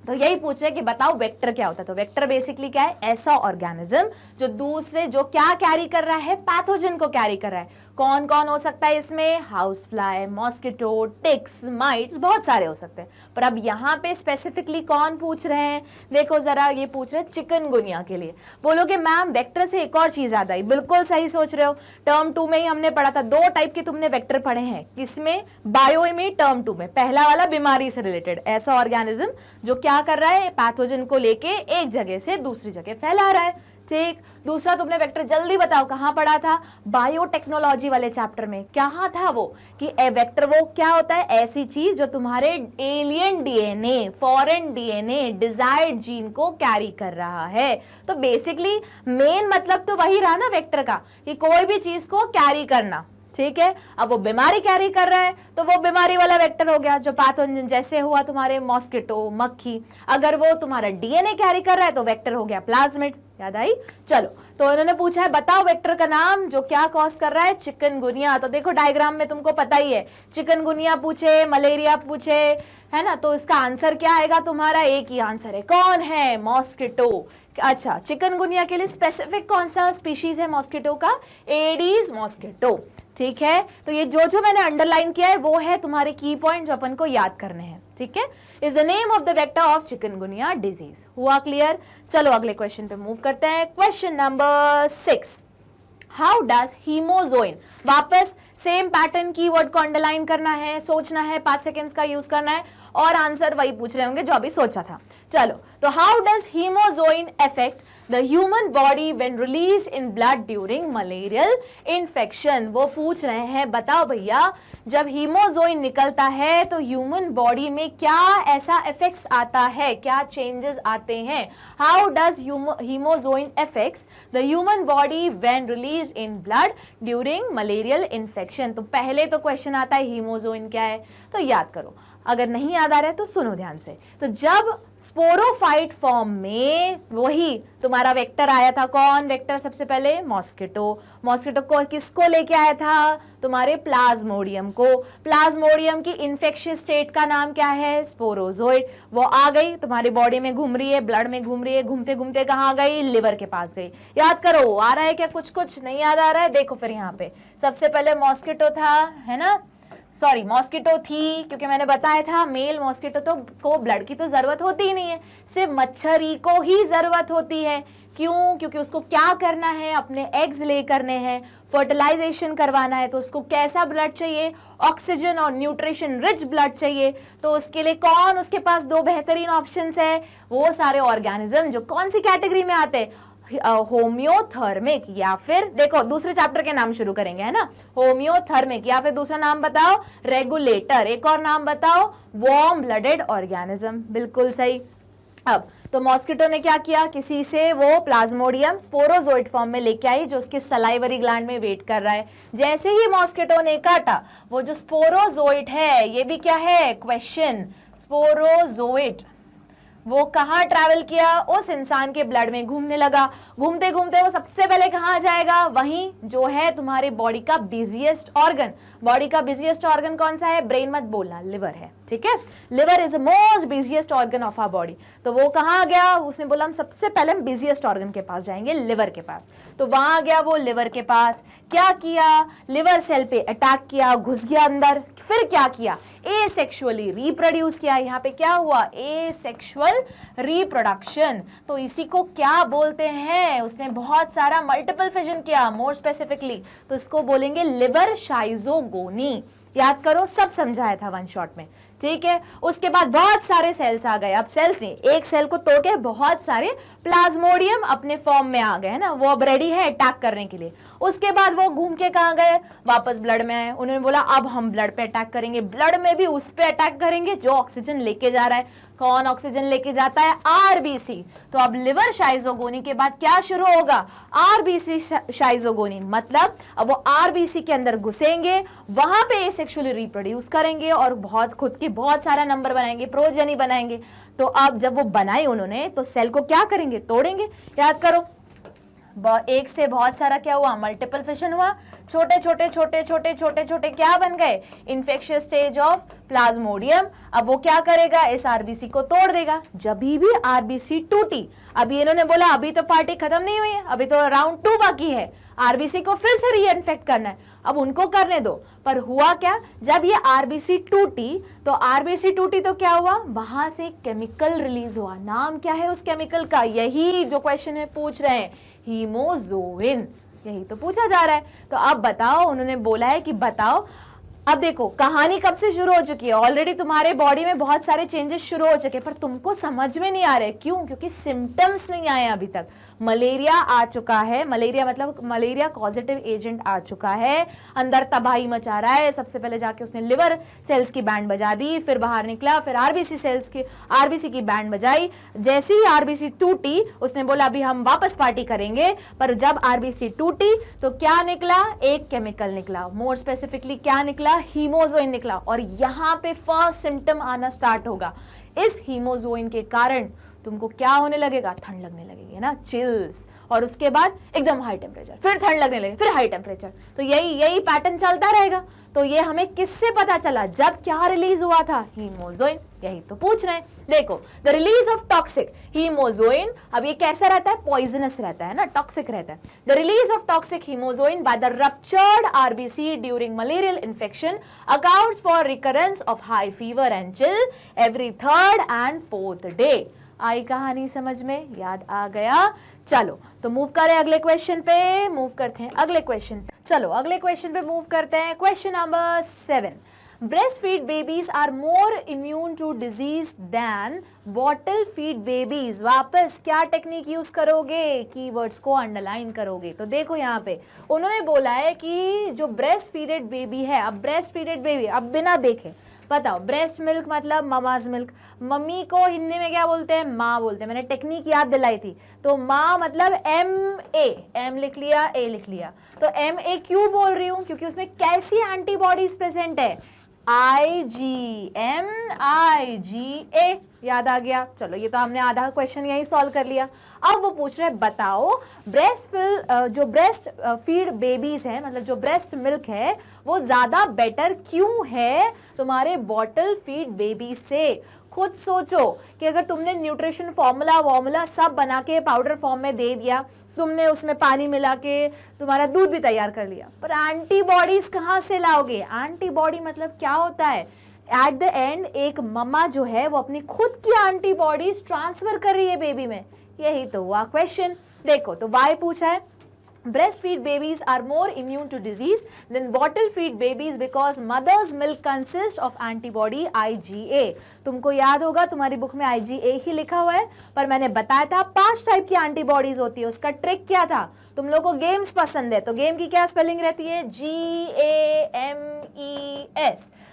तो यही पूछ रहे कि बताओ वेक्टर क्या होता है। तो वेक्टर बेसिकली क्या है? ऐसा ऑर्गेनिज्म जो दूसरे, जो क्या कैरी कर रहा है? पैथोजन को कैरी कर रहा है। कौन कौन हो सकता है इसमें? House fly, mosquito, ticks, mites, बहुत सारे हो सकते हैं। पर अब यहाँ पे स्पेसिफिकली कौन पूछ रहे हैं? देखो जरा, ये पूछ रहे हैं चिकनगुनिया के लिए। बोलोगे मैम वेक्टर से एक और चीज याद आई। बिल्कुल सही सोच रहे हो, टर्म 2 में ही हमने पढ़ा था। 2 टाइप के तुमने वेक्टर पढ़े हैं। किसमें? बायो में, टर्म 2 में। पहला वाला बीमारी से रिलेटेड, ऐसा ऑर्गेनिज्म जो क्या कर रहा है? पैथोजन को लेके एक जगह से दूसरी जगह फैला रहा है। ठीक। दूसरा तुमने वेक्टर जल्दी बताओ कहां पढ़ा था? बायोटेक्नोलॉजी वाले चैप्टर में। कहां था वो? कि वेक्टर वो क्या होता है? ऐसी चीज जो तुम्हारे alien DNA, foreign DNA, desired gene को कैरी कर रहा है। तो बेसिकली मेन मतलब तो वही रहा ना वेक्टर का, कि कोई भी चीज को कैरी करना। ठीक है, अब वो बीमारी कैरी कर रहा है तो वो बीमारी वाला वेक्टर हो गया। जो पैथोजन जैसे हुआ तुम्हारे मॉस्किटो, मक्खी, अगर वो तुम्हारा डीएनए कैरी कर रहा है तो वेक्टर हो गया प्लाज्मिड। याद आई? चलो, तो इन्होंने पूछा है बताओ वेक्टर का नाम जो क्या कॉज कर रहा है? चिकनगुनिया। तो देखो डायग्राम में तुमको पता ही है, चिकनगुनिया पूछे, मलेरिया पूछे, है ना, तो इसका आंसर क्या आएगा तुम्हारा? एक ही आंसर है। कौन है? मॉस्किटो। अच्छा, चिकनगुनिया के लिए स्पेसिफिक कौन सा स्पीशीज है मॉस्किटो का? Aedes mosquito. ठीक है, तो ये जो मैंने अंडरलाइन किया है वो है तुम्हारे की पॉइंट जो अपन को याद करने हैं। ठीक है, is the name of the vector of chikungunya disease. हुआ क्लियर? चलो अगले क्वेश्चन पे मूव करते हैं। Question number 6, how does hemozoin, वापस सेम पैटर्न की वर्ड को अंडरलाइन करना है, सोचना है, 5 सेकेंड्स का यूज करना है और आंसर वही पूछ रहे होंगे जो अभी सोचा था। चलो, तो how does hemozoin affect the human body when release in blood during malarial infection. वो पूछ रहे हैं बताओ भैया, जब हीमोजोइन निकलता है तो ह्यूमन बॉडी में क्या ऐसा इफेक्ट्स आता है, क्या चेंजेस आते हैं? How does hemozoin affects the human body when release in blood during malarial infection. तो पहले तो क्वेश्चन आता है हीमोजोइन क्या है, तो याद करो। अगर नहीं याद आ रहा है तो सुनो ध्यान से। तो जब स्पोरोफाइट फॉर्म में वही तुम्हारा वेक्टर आया था, कौन वेक्टर? सबसे पहले मॉस्किटो। मॉस्किटो को किसको लेके आया था? तुम्हारे प्लाज्मोडियम को। प्लाज्मोडियम की इन्फेक्शियस स्टेट का नाम क्या है? स्पोरोजोइड। वो आ गई तुम्हारी बॉडी में, घूम रही है, ब्लड में घूम रही है, घूमते घूमते कहाँ गई? लिवर के पास गई। याद करो, आ रहा है क्या? कुछ कुछ नहीं याद आ रहा है? देखो फिर यहाँ पे सबसे पहले मॉस्किटो था, है ना, सॉरी मॉस्किटो थी, क्योंकि मैंने बताया था मेल मॉस्किटो तो को ब्लड की तो जरूरत होती ही नहीं है, सिर्फ मच्छरी को ही जरूरत होती है। क्यों? क्योंकि उसको क्या करना है? अपने एग्स ले करने हैं, फर्टिलाइजेशन करवाना है तो उसको कैसा ब्लड चाहिए, ऑक्सीजन और न्यूट्रिशन रिच ब्लड चाहिए, तो उसके लिए कौन उसके पास दो बेहतरीन ऑप्शंस है, वो सारे ऑर्गेनिज्म जो कौन सी कैटेगरी में आते हैं, होम्योथर्मिक, या फिर देखो दूसरे चैप्टर के नाम शुरू करेंगे, है ना, होम्योथर्मिक, या फिर दूसरा नाम बताओ रेगुलेटर, एक और नाम बताओ वार्म ब्लडेड ऑर्गेनिज्म। बिल्कुल सही। अब तो मॉस्किटो ने क्या किया, किसी से वो प्लाज्मोडियम स्पोरोजोइट फॉर्म में लेके आई जो उसके सलाइवरी ग्लैंड में वेट कर रहा है। जैसे ही मॉस्किटो ने काटा, वो जो स्पोरोजोइट है, ये भी क्या है क्वेश्चन, स्पोरोजोइट, वो कहाँ ट्रैवल किया, उस इंसान के ब्लड में घूमने लगा। घूमते घूमते वो सबसे पहले कहाँ जाएगा, वहीं जो है तुम्हारे बॉडी का बिजिएस्ट ऑर्गन। बॉडी का बिजिएस्ट ऑर्गन कौन सा है, ब्रेन मत बोलना, लिवर है, ठीक है। Liver is the most busiest organ of our body. तो वो कहाँ गया, उसने बोला हम सबसे पहले हम बिजिएस्ट ऑर्गन के पास जाएंगे, लिवर के पास। तो वहां गया वो लिवर के पास, क्या किया, लिवर सेल पे अटैक किया, घुस गया अंदर, फिर क्या किया, एसेक्सुअली रिप्रोड्यूस किया। यहाँ पे क्या हुआ, एसेक्सुअल रिप्रोडक्शन। तो इसी को क्या बोलते हैं, उसने बहुत सारा मल्टीपल फिजन किया, मोर स्पेसिफिकली तो इसको बोलेंगे लिवर शाइजोगोनी। याद करो, सब समझाया था वन शॉट में, ठीक है। उसके बाद बहुत सारे सेल्स आ गए। अब सेल्स नहीं, एक सेल को तोड़ के बहुत सारे प्लाज्मोडियम अपने फॉर्म में आ गए, है ना, वो अब रेडी है अटैक करने के लिए। उसके बाद वो घूम के कहाँ गए, वापस ब्लड में आए। उन्होंने बोला अब हम ब्लड पे अटैक करेंगे, ब्लड में भी उस पे अटैक करेंगे जो ऑक्सीजन लेके जा रहा है। कौन ऑक्सीजन लेके जाता है, आरबीसी। तो अब लिवर शाइजोगोनी के बाद क्या शुरू होगा, आरबीसी शाइजोगोनी, मतलब अब वो आरबीसी के अंदर घुसेंगे, वहां पे एसेक्सुअली रिप्रोड्यूस करेंगे और बहुत खुद के बहुत सारा नंबर बनाएंगे, प्रोजेनी बनाएंगे। तो अब जब वो बनाई उन्होंने, तो सेल को क्या करेंगे, तोड़ेंगे। याद करो, एक से बहुत सारा क्या हुआ, मल्टीपल फिशन हुआ, छोटे छोटे छोटे छोटे छोटे छोटे क्या बन गए, इन्फेक्शियस स्टेज ऑफ प्लाज्मोडियम। अब वो क्या करेगा, इस आरबीसी को तोड़ देगा। जब भी आरबीसी टूटी, अभी इन्होंने बोला अभी तो पार्टी खत्म नहीं हुई है, अभी तो राउंड 2 बाकी है, आरबीसी को फिर से रीइन्फेक्ट करना है, अब उनको करने दो। पर हुआ क्या, जब ये आरबीसी टूटी, तो आरबीसी टूटी तो क्या हुआ, वहां से केमिकल रिलीज हुआ। नाम क्या है उस केमिकल का, यही जो क्वेश्चन में पूछ रहे हैं, हीमोजोइन, यही तो पूछा जा रहा है। तो अब बताओ, उन्होंने बोला है कि बताओ, अब देखो कहानी कब से शुरू हो चुकी है, ऑलरेडी तुम्हारे बॉडी में बहुत सारे चेंजेस शुरू हो चुके हैं, पर तुमको समझ में नहीं आ रहे, क्यों, क्योंकि सिम्टम्स नहीं आए अभी तक। मलेरिया आ चुका है, मलेरिया मतलब मलेरिया कॉजेटिव एजेंट आ चुका है, अंदर तबाही मचा रहा है। सबसे पहले जाके उसने लिवर सेल्स की बैंड बजा दी, फिर बाहर निकला, फिर आरबीसी की बैंड बजाई। जैसे ही आरबीसी टूटी, उसने बोला अभी हम वापस पार्टी करेंगे। पर जब आरबीसी टूटी तो क्या निकला, एक केमिकल निकला, मोर स्पेसिफिकली क्या निकला, हीमोजोइन निकला। और यहाँ पे फर्स्ट सिम्टम आना स्टार्ट होगा। इस हीमोजोइन के कारण तुमको क्या होने लगेगा, ठंड लगने लगेगी ना, चिल्स, और उसके बाद एकदम हाई टेम्परेचर, फिर ठंड लगने लगेगी, फिर हाई टेम्परेचर। तो यही पैटर्न चलता रहेगा। तो ये हमें किससे पता चला, जब क्या रिलीज हुआ था, हीमोजोइन। यही तो पूछ रहे हैं। देखो, the release of toxic hemozoin, अब ये कैसा रहता है, पॉइजनस रहता है ना, टॉक्सिक रहता है। The release of toxic hemozoin by the ruptured RBC during malarial infection accounts for recurrence of high fever and chill every 3rd and 4th day. आई कहानी समझ में, याद आ गया। चलो तो मूव करें अगले क्वेश्चन पे, मूव करते हैं अगले क्वेश्चन पे। चलो अगले क्वेश्चन पे मूव करते हैं। Question number 7, breast feed babies are more immune to disease than bottle feed babies. वापस क्या टेक्निक यूज करोगे, कीवर्ड्स को अंडरलाइन करोगे। तो देखो यहाँ पे उन्होंने बोला है कि जो ब्रेस्ट फीडेड बेबी है, अब ब्रेस्ट फीडेड बेबी, अब बिना देखे बताओ, ब्रेस्ट मिल्क मतलब ममाज मिल्क, मम्मी को हिंदी में क्या बोलते हैं, माँ बोलते हैं। मैंने टेक्निक याद दिलाई थी। तो माँ मतलब एम लिख लिया, ए लिख लिया। तो MA क्यों बोल रही हूँ, क्योंकि उसमें कैसी एंटीबॉडीज प्रेजेंट है, IgA। याद आ गया। चलो ये तो हमने आधा क्वेश्चन यही सॉल्व कर लिया। अब वो पूछ रहे हैं बताओ जो ब्रेस्ट फीड बेबीज हैं, मतलब जो ब्रेस्ट मिल्क है, वो ज्यादा बेटर क्यों है तुम्हारे बॉटल फीड बेबी से। खुद सोचो कि अगर तुमने न्यूट्रिशन फॉर्मूला सब बना के पाउडर फॉर्म में दे दिया, तुमने उसमें पानी मिला के तुम्हारा दूध भी तैयार कर लिया, पर एंटीबॉडीज कहाँ से लाओगे। एंटीबॉडी मतलब क्या होता है, एट द एंड एक मम्मा जो है वो अपनी खुद की एंटीबॉडीज ट्रांसफर कर रही है बेबी में। यही तो हुआ क्वेश्चन। देखो तो वाई पूछा है, breastfeed babies are more immune to disease than bottle feed babies because mother's milk consists of antibody IgA। तुमको याद होगा तुम्हारी बुक में IgA ही लिखा हुआ है, पर मैंने बताया था 5 टाइप की एंटीबॉडीज होती है। उसका ट्रिक क्या था? तुम लोगों को गेम्स पसंद है तो गेम की क्या स्पेलिंग रहती है? GAMES।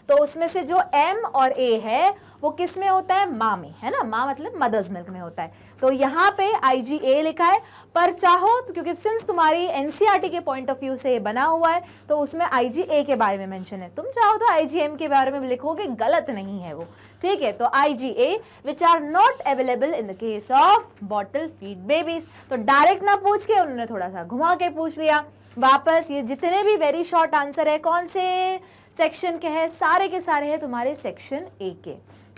तो उसमें से जो M और A है वो किस में होता है? माँ में, है ना। माँ मतलब मदर्स मिल्क में होता है। तो यहाँ पे IgA लिखा है, पर चाहो तो क्योंकि सिंस तुम्हारी NCERT के पॉइंट ऑफ व्यू से बना हुआ है तो उसमें IgA के बारे में मेंशन है। तुम चाहो तो IgM के बारे में भी लिखोगे, गलत नहीं है वो, ठीक है। तो IgA which are not available in the case of bottle feed babies. तो डायरेक्ट ना पूछ के उन्होंने थोड़ा सा घुमा के पूछ लिया। वापस ये जितने भी वेरी शॉर्ट आंसर है कौन से सेक्शन के हैं? सारे के सारे हैं तुम्हारे सेक्शन ए के,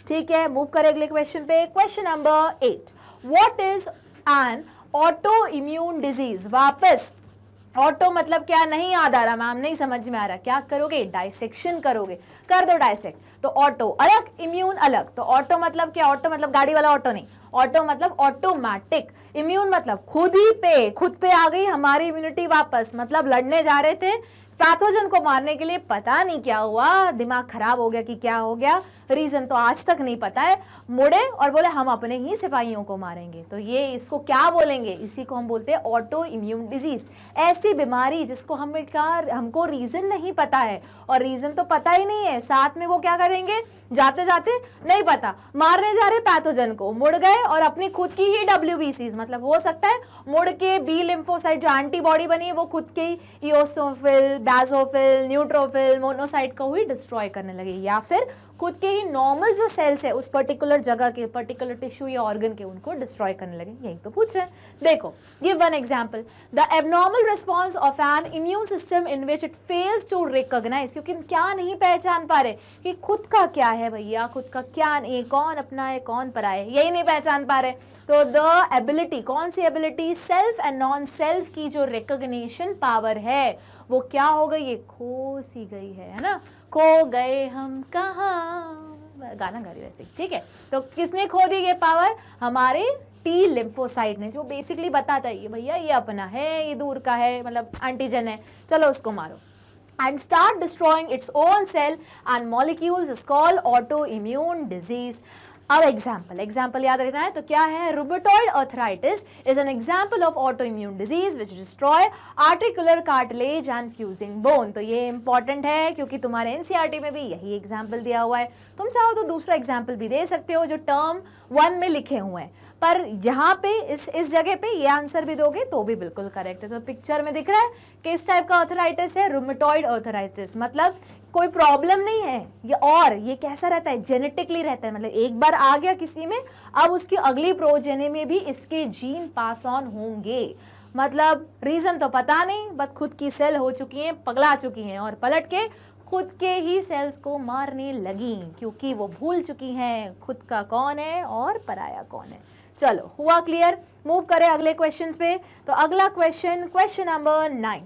ठीक है। मूव करें अगले क्वेश्चन पे। Question number 8, what is an auto immune disease? वापस ऑटो मतलब क्या? नहीं याद आ रहा मैम, नहीं समझ में आ रहा, क्या करोगे? डाइसेक्शन करोगे, कर दो डाइसेक्ट। तो ऑटो अलग, इम्यून अलग। तो ऑटो मतलब क्या? ऑटो मतलब गाड़ी वाला ऑटो नहीं, ऑटो मतलब ऑटोमेटिक। इम्यून मतलब खुद पे आ गई हमारी इम्यूनिटी वापस, मतलब लड़ने जा रहे थे पैथोजन को मारने के लिए, पता नहीं क्या हुआ, दिमाग खराब हो गया कि क्या हो गया, रीजन तो आज तक नहीं पता है, मुड़े और बोले हम अपने ही सिपाहियों को मारेंगे। तो ये इसको क्या बोलेंगे? इसी को हम बोलते हैं ऑटो इम्यून डिजीज। ऐसी बीमारी जिसको हमको रीजन नहीं पता है, और रीजन तो पता ही नहीं है, साथ में वो क्या करेंगे? जाते जाते नहीं पता, मारने जा रहे पैथोजन को, मुड़ गए और अपनी खुद की ही WBCs, मतलब हो सकता है मुड़ के बी लिम्फोसाइट जो एंटीबॉडी बनी है वो खुद के ही इओसोफिल, बेसोफिल, न्यूट्रोफिल, मोनोसाइट को ही डिस्ट्रॉय करने लगे, या फिर खुद के ही नॉर्मल जो सेल्स है उस पर्टिकुलर जगह के, पर्टिकुलर टिश्यू या ऑर्गन के, उनको डिस्ट्रॉय करने लगे। यही तो पूछ रहे हैं। देखो, give one example, the abnormal response of an immune system in which it fails to recognise. क्योंकि क्या नहीं पहचान पा रहे कि खुद का क्या है भैया, खुद का क्या नहीं, कौन अपना है कौन पराया है, यही नहीं पहचान पा रहे। तो द एबिलिटी, कौन सी ability? Self and non self की जो रिकॉग्निशन पावर है वो क्या हो गई? ये खो सी गई है ना। खो गए हम कहाँ, गाना गा रही वैसे, ठीक है। तो किसने खो दी ये पावर? हमारे टी लिम्फोसाइट ने, जो बेसिकली बताता है ये भैया ये अपना है, ये दूर का है, मतलब एंटीजन है, चलो उसको मारो, and start destroying its own cell and molecules is called autoimmune disease। अब एग्जाम्पल याद रखना है। तो क्या है? Rheumatoid arthritis is an example of autoimmune disease which destroy articular cartilage and fusing bone. तो ये इंपॉर्टेंट है क्योंकि तुम्हारे एनसीईआरटी में भी यही एग्जाम्पल दिया हुआ है। तुम चाहो तो दूसरा एग्जाम्पल भी दे सकते हो जो टर्म 1 में लिखे हुए हैं, पर यहाँ पे इस जगह पे ये आंसर भी दोगे तो भी बिल्कुल करेक्ट है। तो पिक्चर में दिख रहा है किस टाइप का आर्थराइटिस है? रूमेटॉइड आर्थराइटिस, मतलब कोई प्रॉब्लम नहीं है ये, और ये कैसा रहता है? जेनेटिकली रहता है, मतलब एक बार आ गया किसी में, अब उसकी अगली प्रोजेनी में भी इसके जीन पास ऑन होंगे। मतलब रीजन तो पता नहीं, बस खुद की सेल हो चुकी हैं, पगला चुकी हैं और पलट के खुद के ही सेल्स को मारने लगी, क्योंकि वो भूल चुकी हैं खुद का कौन है और पराया कौन है। चलो, हुआ क्लियर? मूव करें अगले क्वेश्चन पे। तो अगला question number 9,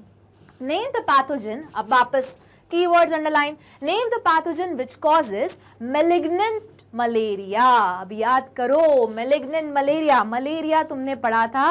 name the pathogen. अब वापस keywords underline, name the pathogen which causes malignant malaria. अब याद करो, मैलिग्नेंट मलेरिया, मलेरिया तुमने पढ़ा था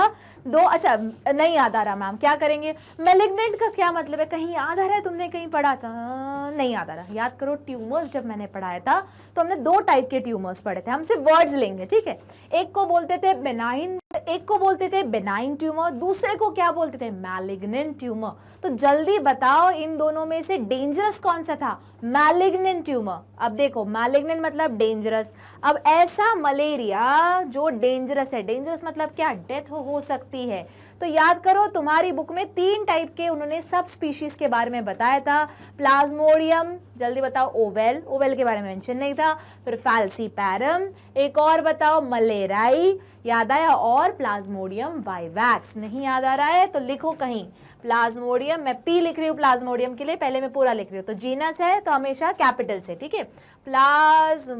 अच्छा नहीं याद आ रहा मैम, क्या करेंगे? मैलिग्नेंट का क्या मतलब है? कहीं याद आ रहा है? तुमने कहीं पढ़ा था? नहीं याद आ रहा, याद करो। ट्यूमर्स जब मैंने पढ़ाया था तो हमने 2 टाइप के ट्यूमर्स पढ़े थे। हम सिर्फ वर्ड्स लेंगे, ठीक है। एक को बोलते थे बेनाइन, एक को बोलते थे बेनाइन ट्यूमर, दूसरे को क्या बोलते थे? Malignant tumour. तो जल्दी बताओ इन दोनों में से डेंजरस कौन सा था? Malignant tumour. अब देखो, मैलिग्नेंट मतलब डेंजरस। अब ऐसा मलेरिया जो डेंजरस है, डेंजरस मतलब क्या? डेथ हो सकती है। तो याद करो, तुम्हारी बुक में 3 टाइप के उन्होंने सब स्पीशीज के बारे में बताया था। प्लाज्मोडियम, जल्दी बताओ। ओवेल के बारे में मेंशन नहीं था। फिर फैल्सीपैरम, एक और बताओ मलेराई, याद आया? और प्लाज्मोडियम वाइवैक्स। नहीं याद आ रहा है तो लिखो कहीं प्लाज्मोडियम, मैं पी लिख रही हूँ प्लाज्मोडियम के लिए, पहले मैं पूरा लिख रही हूँ। तो जीनस है तो हमेशा कैपिटल से, ठीक है। प्लाज्मोडियम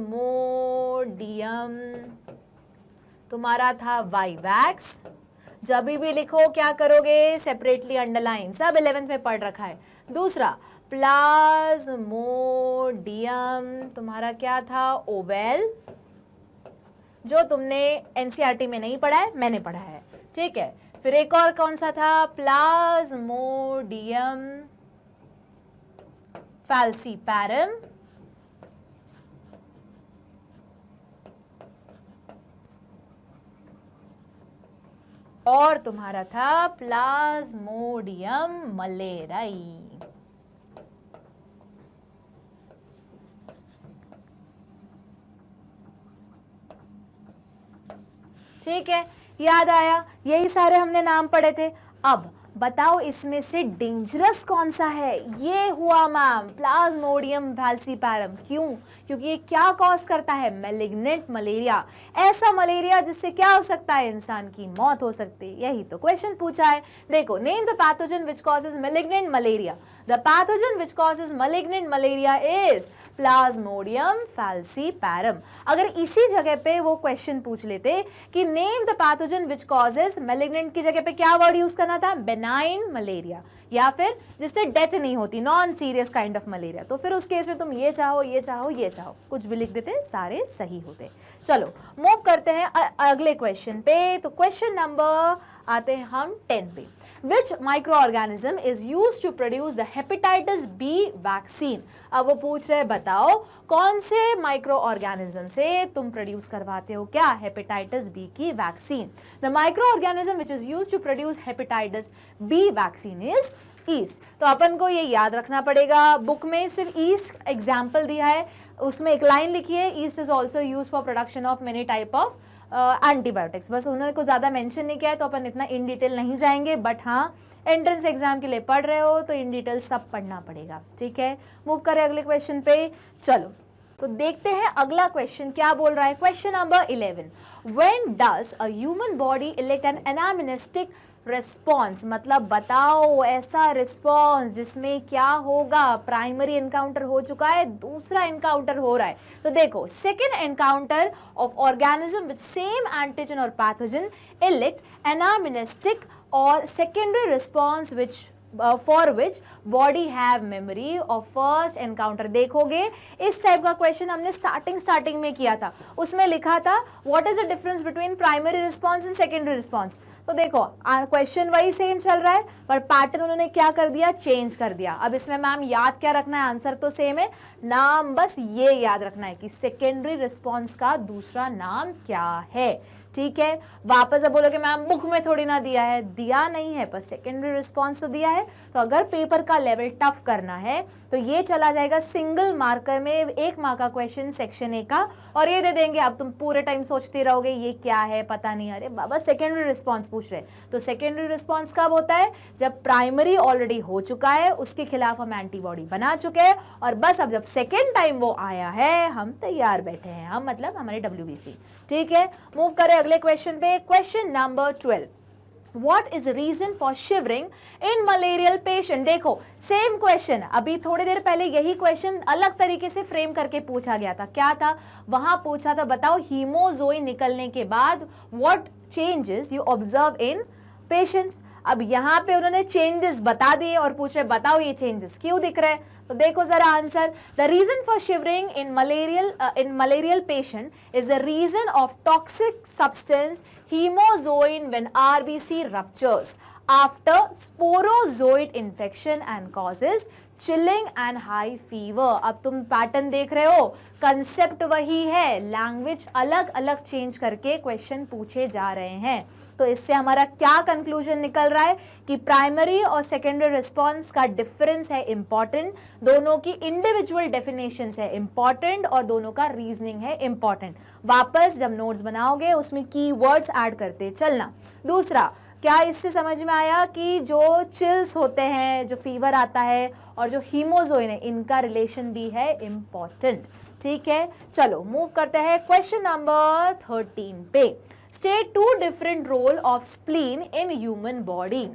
तुम्हारा था वाइवैक्स। जब भी लिखो क्या करोगे? सेपरेटली अंडरलाइन, सब 11th में पढ़ रखा है। दूसरा प्लाज्मोडियम तुम्हारा क्या था? ओवेल, जो तुमने एनसीईआरटी में नहीं पढ़ा है, मैंने पढ़ा है, ठीक है। फिर एक और कौन सा था, प्लाज्मोडियम फैल्सीपैरम, और तुम्हारा था प्लाज्मोडियम मलेराई। ठीक है, याद आया, यही सारे हमने नाम पढ़े थे। अब बताओ इसमें से डेंजरस कौन सा है? ये हुआ मैम प्लाज्मोडियम फैल्सीपैरम। क्यों? क्योंकि ये क्या कॉज करता है? Malignant malaria. ऐसा मलेरिया जिससे क्या हो सकता है? इंसान की मौत हो सकती है। यही तो क्वेश्चन पूछा है। देखो, name the pathogen which causes malignant malaria. The pathogen which causes malignant malaria is Plasmodium falciparum. अगर इसी जगह पे वो क्वेश्चन पूछ लेते कि name the pathogen which causes malignant, की जगह पे क्या वर्ड यूज करना था? बेनाइन मलेरिया, या फिर जिससे डेथ नहीं होती, non serious kind of malaria. तो फिर उस केस में तुम ये चाहो, ये चाहो, ये चाहो, कुछ भी लिख देते, सारे सही होते। चलो मूव करते हैं अगले क्वेश्चन पे। तो क्वेश्चन नंबर आते हैं हम 10 पे। Which microorganism is used to produce the hepatitis B vaccine? अब वो पूछ रहे हैं बताओ कौन से माइक्रो ऑर्गेनिज्म से तुम प्रोड्यूस करवाते हो क्या हेपेटाइटिस बी की vaccine? The microorganism which is used to produce hepatitis B vaccine is yeast. तो अपन को ये याद रखना पड़ेगा, बुक में सिर्फ ईस्ट एग्जाम्पल दिया है, उसमें एक लाइन लिखी है, east is also use for production of many type of antibiotics. बस उन्होंने को ज़्यादा मेंशन नहीं किया है, तो अपन इतना इन डिटेल नहीं जाएंगे, बट हाँ एंट्रेंस एग्जाम के लिए पढ़ रहे हो तो इन डिटेल सब पढ़ना पड़ेगा। ठीक है, मूव करें अगले क्वेश्चन पे। चलो तो देखते हैं अगला क्वेश्चन क्या बोल रहा है। Question number 11, when does a human body elect an anamnestic response? मतलब बताओ ऐसा रिस्पॉन्स जिसमें क्या होगा? प्राइमरी एनकाउंटर हो चुका है, दूसरा एनकाउंटर हो रहा है। तो देखो, second encounter of organism with same antigen और पैथोजन इलेक्ट एनामिनेस्टिक और secondary response which for which body have memory of first encounter. देखोगे इस टाइप का क्वेश्चन हमने स्टार्टिंग में किया था, उसमें लिखा था what is the difference between primary response and secondary response. तो देखो क्वेश्चन वही सेम चल रहा है, पर पैटर्न उन्होंने क्या कर दिया? चेंज कर दिया। अब इसमें मैम याद क्या रखना है? आंसर तो सेम है, नाम बस ये याद रखना है कि सेकेंडरी रिस्पॉन्स का दूसरा नाम क्या है। ठीक है, वापस अब बोलोगे मैम बुक में थोड़ी ना दिया है, दिया नहीं है, पर सेकेंडरी रिस्पॉन्स तो दिया है। तो अगर पेपर का लेवल टफ करना है तो ये चला जाएगा सिंगल मार्कर में, 1 मार्क का क्वेश्चन सेक्शन ए का, और ये दे देंगे। अब तुम पूरे टाइम सोचते रहोगे ये क्या है, पता नहीं, अरे बाबा सेकेंडरी रिस्पॉन्स पूछ रहे। तो सेकेंडरी रिस्पॉन्स कब होता है? जब प्राइमरी ऑलरेडी हो चुका है, उसके खिलाफ हम एंटीबॉडी बना चुके हैं, और बस अब जब सेकेंड टाइम वो आया है हम तैयार बैठे हैं, हम मतलब हमारे WBC। ठीक है, मूव करें अगले क्वेश्चन पे। Question number 12, What is the reason for shivering in malarial patient? देखो सेम क्वेश्चन, अभी थोड़ी देर पहले यही क्वेश्चन अलग तरीके से फ्रेम करके पूछा गया था। क्या था वहां? पूछा था बताओ हीमोजोइन निकलने के बाद what changes you observe in patients। अब यहाँ पे उन्होंने चेंजेस बता दिए और पूछ रहे बताओ ये चेंजेस क्यों दिख रहे हैं। तो देखो जरा answer, the reason for shivering in malarial patient is the reason of toxic substance hemozoin when RBC ruptures after sporozoid infection and causes chilling and high fever। अब तुम पैटर्न देख रहे हो, कंसेप्ट वही है, लैंग्वेज अलग अलग चेंज करके क्वेश्चन पूछे जा रहे हैं। तो इससे हमारा क्या कंक्लूजन निकल रहा है कि प्राइमरी और सेकेंडरी रिस्पॉन्स का डिफरेंस है इंपॉर्टेंट, दोनों की इंडिविजुअल डेफिनेशंस है इंपॉर्टेंट, और दोनों का रीजनिंग है इंपॉर्टेंट। वापस जब नोट्स बनाओगे उसमें कीवर्ड्स ऐड करते चलना। दूसरा, क्या इससे समझ में आया कि जो चिल्स होते हैं, जो फीवर आता है, और जो हीमोजोइन है, इनका रिलेशन भी है इंपॉर्टेंट। ठीक है, चलो मूव करते हैं क्वेश्चन नंबर 13 पे। State 2 different role of spleen in human body.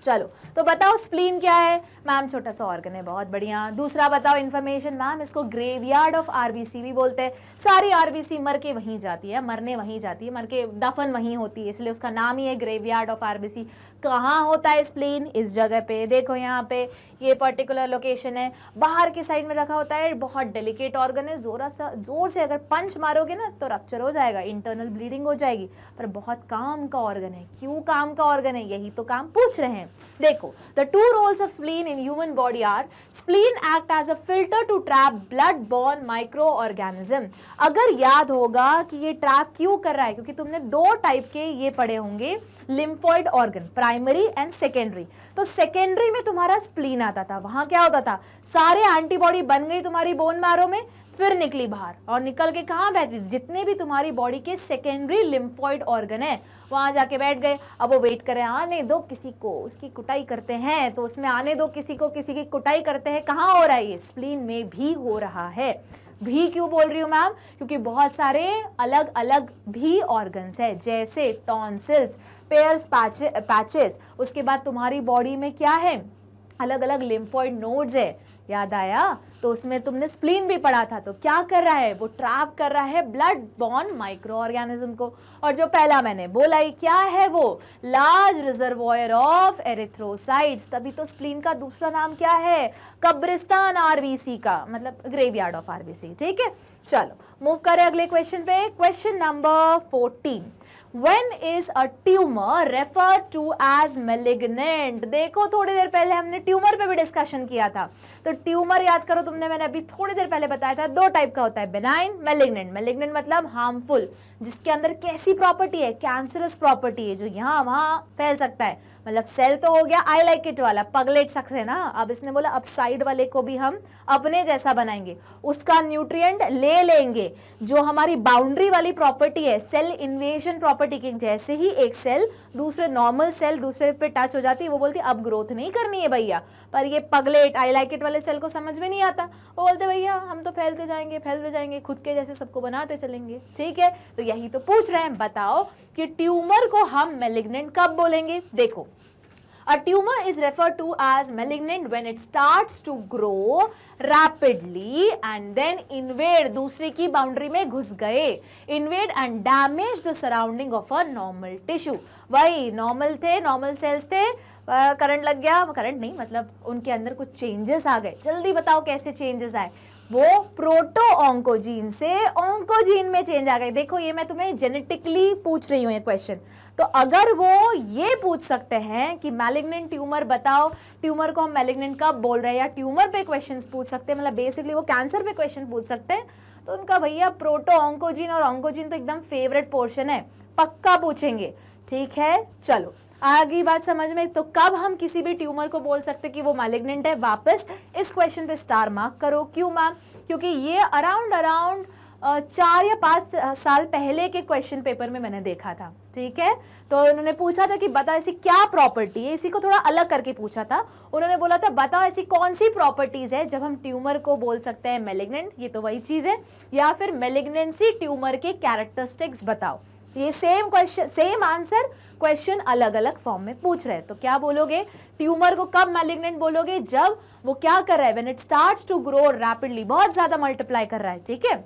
चलो तो बताओ स्प्लीन क्या है मैम? छोटा सा ऑर्गन है, बहुत बढ़िया। दूसरा बताओ इन्फॉर्मेशन मैम, इसको ग्रेवयार्ड ऑफ आरबीसी भी बोलते हैं। सारी आरबीसी मर के वहीं जाती है, मरने वहीं जाती है, मर के दफन वहीं होती है, इसलिए उसका नाम ही है ग्रेवयार्ड ऑफ आरबीसी। कहाँ होता है स्प्लीन? इस जगह पे, देखो यहाँ पे ये पर्टिकुलर लोकेशन है, बाहर की साइड में रखा होता है। बहुत डेलिकेट ऑर्गन है, जोर से अगर पंच मारोगे ना तो रप्चर हो जाएगा, इंटरनल ब्लीडिंग हो जाएगी, पर बहुत काम का ऑर्गन है। क्यों काम का ऑर्गन है? यही तो काम पूछ रहे हैं। देखो, the two roles of spleen in human body are, spleen act as a filter to trap blood borne microorganism. अगर याद होगा कि ये ट्रैप क्यों कर रहा है, क्योंकि तुमने दो टाइप के ये पढ़े होंगे lymphoid organ, primary and secondary. तो सेकेंडरी में तुम्हारा स्प्लीन आता था, वहां क्या होता था, सारे एंटीबॉडी बन गई तुम्हारी बोन मैरो में, फिर निकली बाहर और निकल के कहाँ बैठी, जितने भी तुम्हारी बॉडी के सेकेंडरी लिम्फॉइड ऑर्गन है वहां जाके बैठ गए। अब वो वेट करें, आने दो किसी को, उसकी कुटाई करते हैं, तो उसमें आने दो किसी को, किसी की कुटाई करते हैं। कहाँ हो रहा है ये? स्प्लीन में भी हो रहा है। भी क्यों बोल रही हूँ मैम? क्योंकि बहुत सारे अलग अलग भी ऑर्गन्स है, जैसे टॉन्सिल्स, पेयर्स पैचेस, उसके बाद तुम्हारी बॉडी में क्या है, अलग अलग लिम्फॉइड नोड्स है। याद आया? तो उसमें तुमने स्प्लीन भी पढ़ा था। तो क्या कर रहा है वो? ट्रैप कर रहा है ब्लड बॉर्न माइक्रो ऑर्गेनिज्म को। और जो पहला मैंने बोला ही क्या है वो, लार्ज रिजर्वॉयर ऑफ एरिथ्रोसाइट्स। तभी तो स्प्लीन का दूसरा नाम क्या है, कब्रिस्तान आरबीसी का, मतलब ग्रेवयार्ड ऑफ आरबीसी। ठीक है, चलो मूव करें अगले क्वेश्चन पे। Question number 14, When is a tumor referred to as malignant? देखो थोड़ी देर पहले हमने ट्यूमर पे भी डिस्कशन किया था, तो ट्यूमर याद करो तुमने, मैंने अभी थोड़ी देर पहले बताया था, दो टाइप का होता है, बेनाइन, मैलिग्नेंट। मैलिग्नेंट मतलब हार्मफुल, जिसके अंदर कैसी प्रॉपर्टी है, कैंसरस प्रॉपर्टी है, जो यहाँ वहाँ फैल सकता है। मतलब सेल तो हो गया आई लाइक इट वाला, पगलेट शख्स है ना, अब इसने बोला अब साइड वाले को भी हम अपने जैसा बनाएंगे, उसका न्यूट्रिएंट ले लेंगे। जो हमारी बाउंड्री वाली प्रॉपर्टी है, सेल इन्वेजन प्रॉपर्टी की, जैसे ही एक सेल दूसरे नॉर्मल सेल दूसरे पे टच हो जाती है, वो बोलती है अब ग्रोथ नहीं करनी है भैया। पर ये पगलेट आई लाइक इट वाले सेल को समझ में नहीं आता, वो बोलते भैया हम तो फैलते जाएंगे, खुद के जैसे सबको बनाते चलेंगे। ठीक है, तो यही तो पूछ रहे हैं, बताओ कि ट्यूमर को हम मैलिग्नेंट कब बोलेंगे? देखो, a tumor is referred to as malignant when it starts to grow rapidly and then invade, दूसरे की बाउंड्री में घुस गए, invade and damage the surrounding of a normal tissue। वही नॉर्मल थे, नॉर्मल सेल्स थे, करंट लग गया, करंट नहीं मतलब उनके अंदर कुछ चेंजेस आ गए। जल्दी बताओ कैसे चेंजेस आए? वो प्रोटो ऑन्कोजीन से ऑन्कोजीन में चेंज आ गए। देखो ये मैं तुम्हें जेनेटिकली पूछ रही हूँ ये क्वेश्चन, तो अगर वो ये पूछ सकते हैं कि मैलिग्नेंट ट्यूमर बताओ, ट्यूमर को हम मैलिग्नेंट कब बोल रहे हैं, या ट्यूमर पे क्वेश्चंस पूछ सकते हैं, मतलब बेसिकली वो कैंसर पे क्वेश्चन पूछ सकते हैं, तो उनका भैया प्रोटो ऑन्कोजीन, और ऑन्कोजीन तो एकदम फेवरेट पोर्शन है, पक्का पूछेंगे। ठीक है, चलो आगे बात समझ में। तो कब हम किसी भी ट्यूमर को बोल सकते कि वो मैलिग्नेंट है? वापस इस क्वेश्चन पे स्टार मार्क करो। क्यों मैम? क्योंकि ये अराउंड 4 या 5 साल पहले के क्वेश्चन पेपर में मैंने देखा था। ठीक है, तो उन्होंने पूछा था कि बता ऐसी क्या प्रॉपर्टी है, इसी को थोड़ा अलग करके पूछा था। उन्होंने बोला था बताओ ऐसी कौन सी प्रॉपर्टीज है जब हम ट्यूमर को बोल सकते हैं मैलिग्नेंट, ये तो वही चीज है, या फिर मैलिग्नेंसी ट्यूमर के कैरेक्टरिस्टिक्स बताओ। ये same question same answer, question अलग अलग फॉर्म में पूछ रहे हैं। तो क्या बोलोगे? ट्यूमर को कब मैलिग्नेंट बोलोगे? जब वो क्या कर रहा है, when it starts to grow rapidly, बहुत ज्यादा मल्टीप्लाई कर रहा है, ठीक है,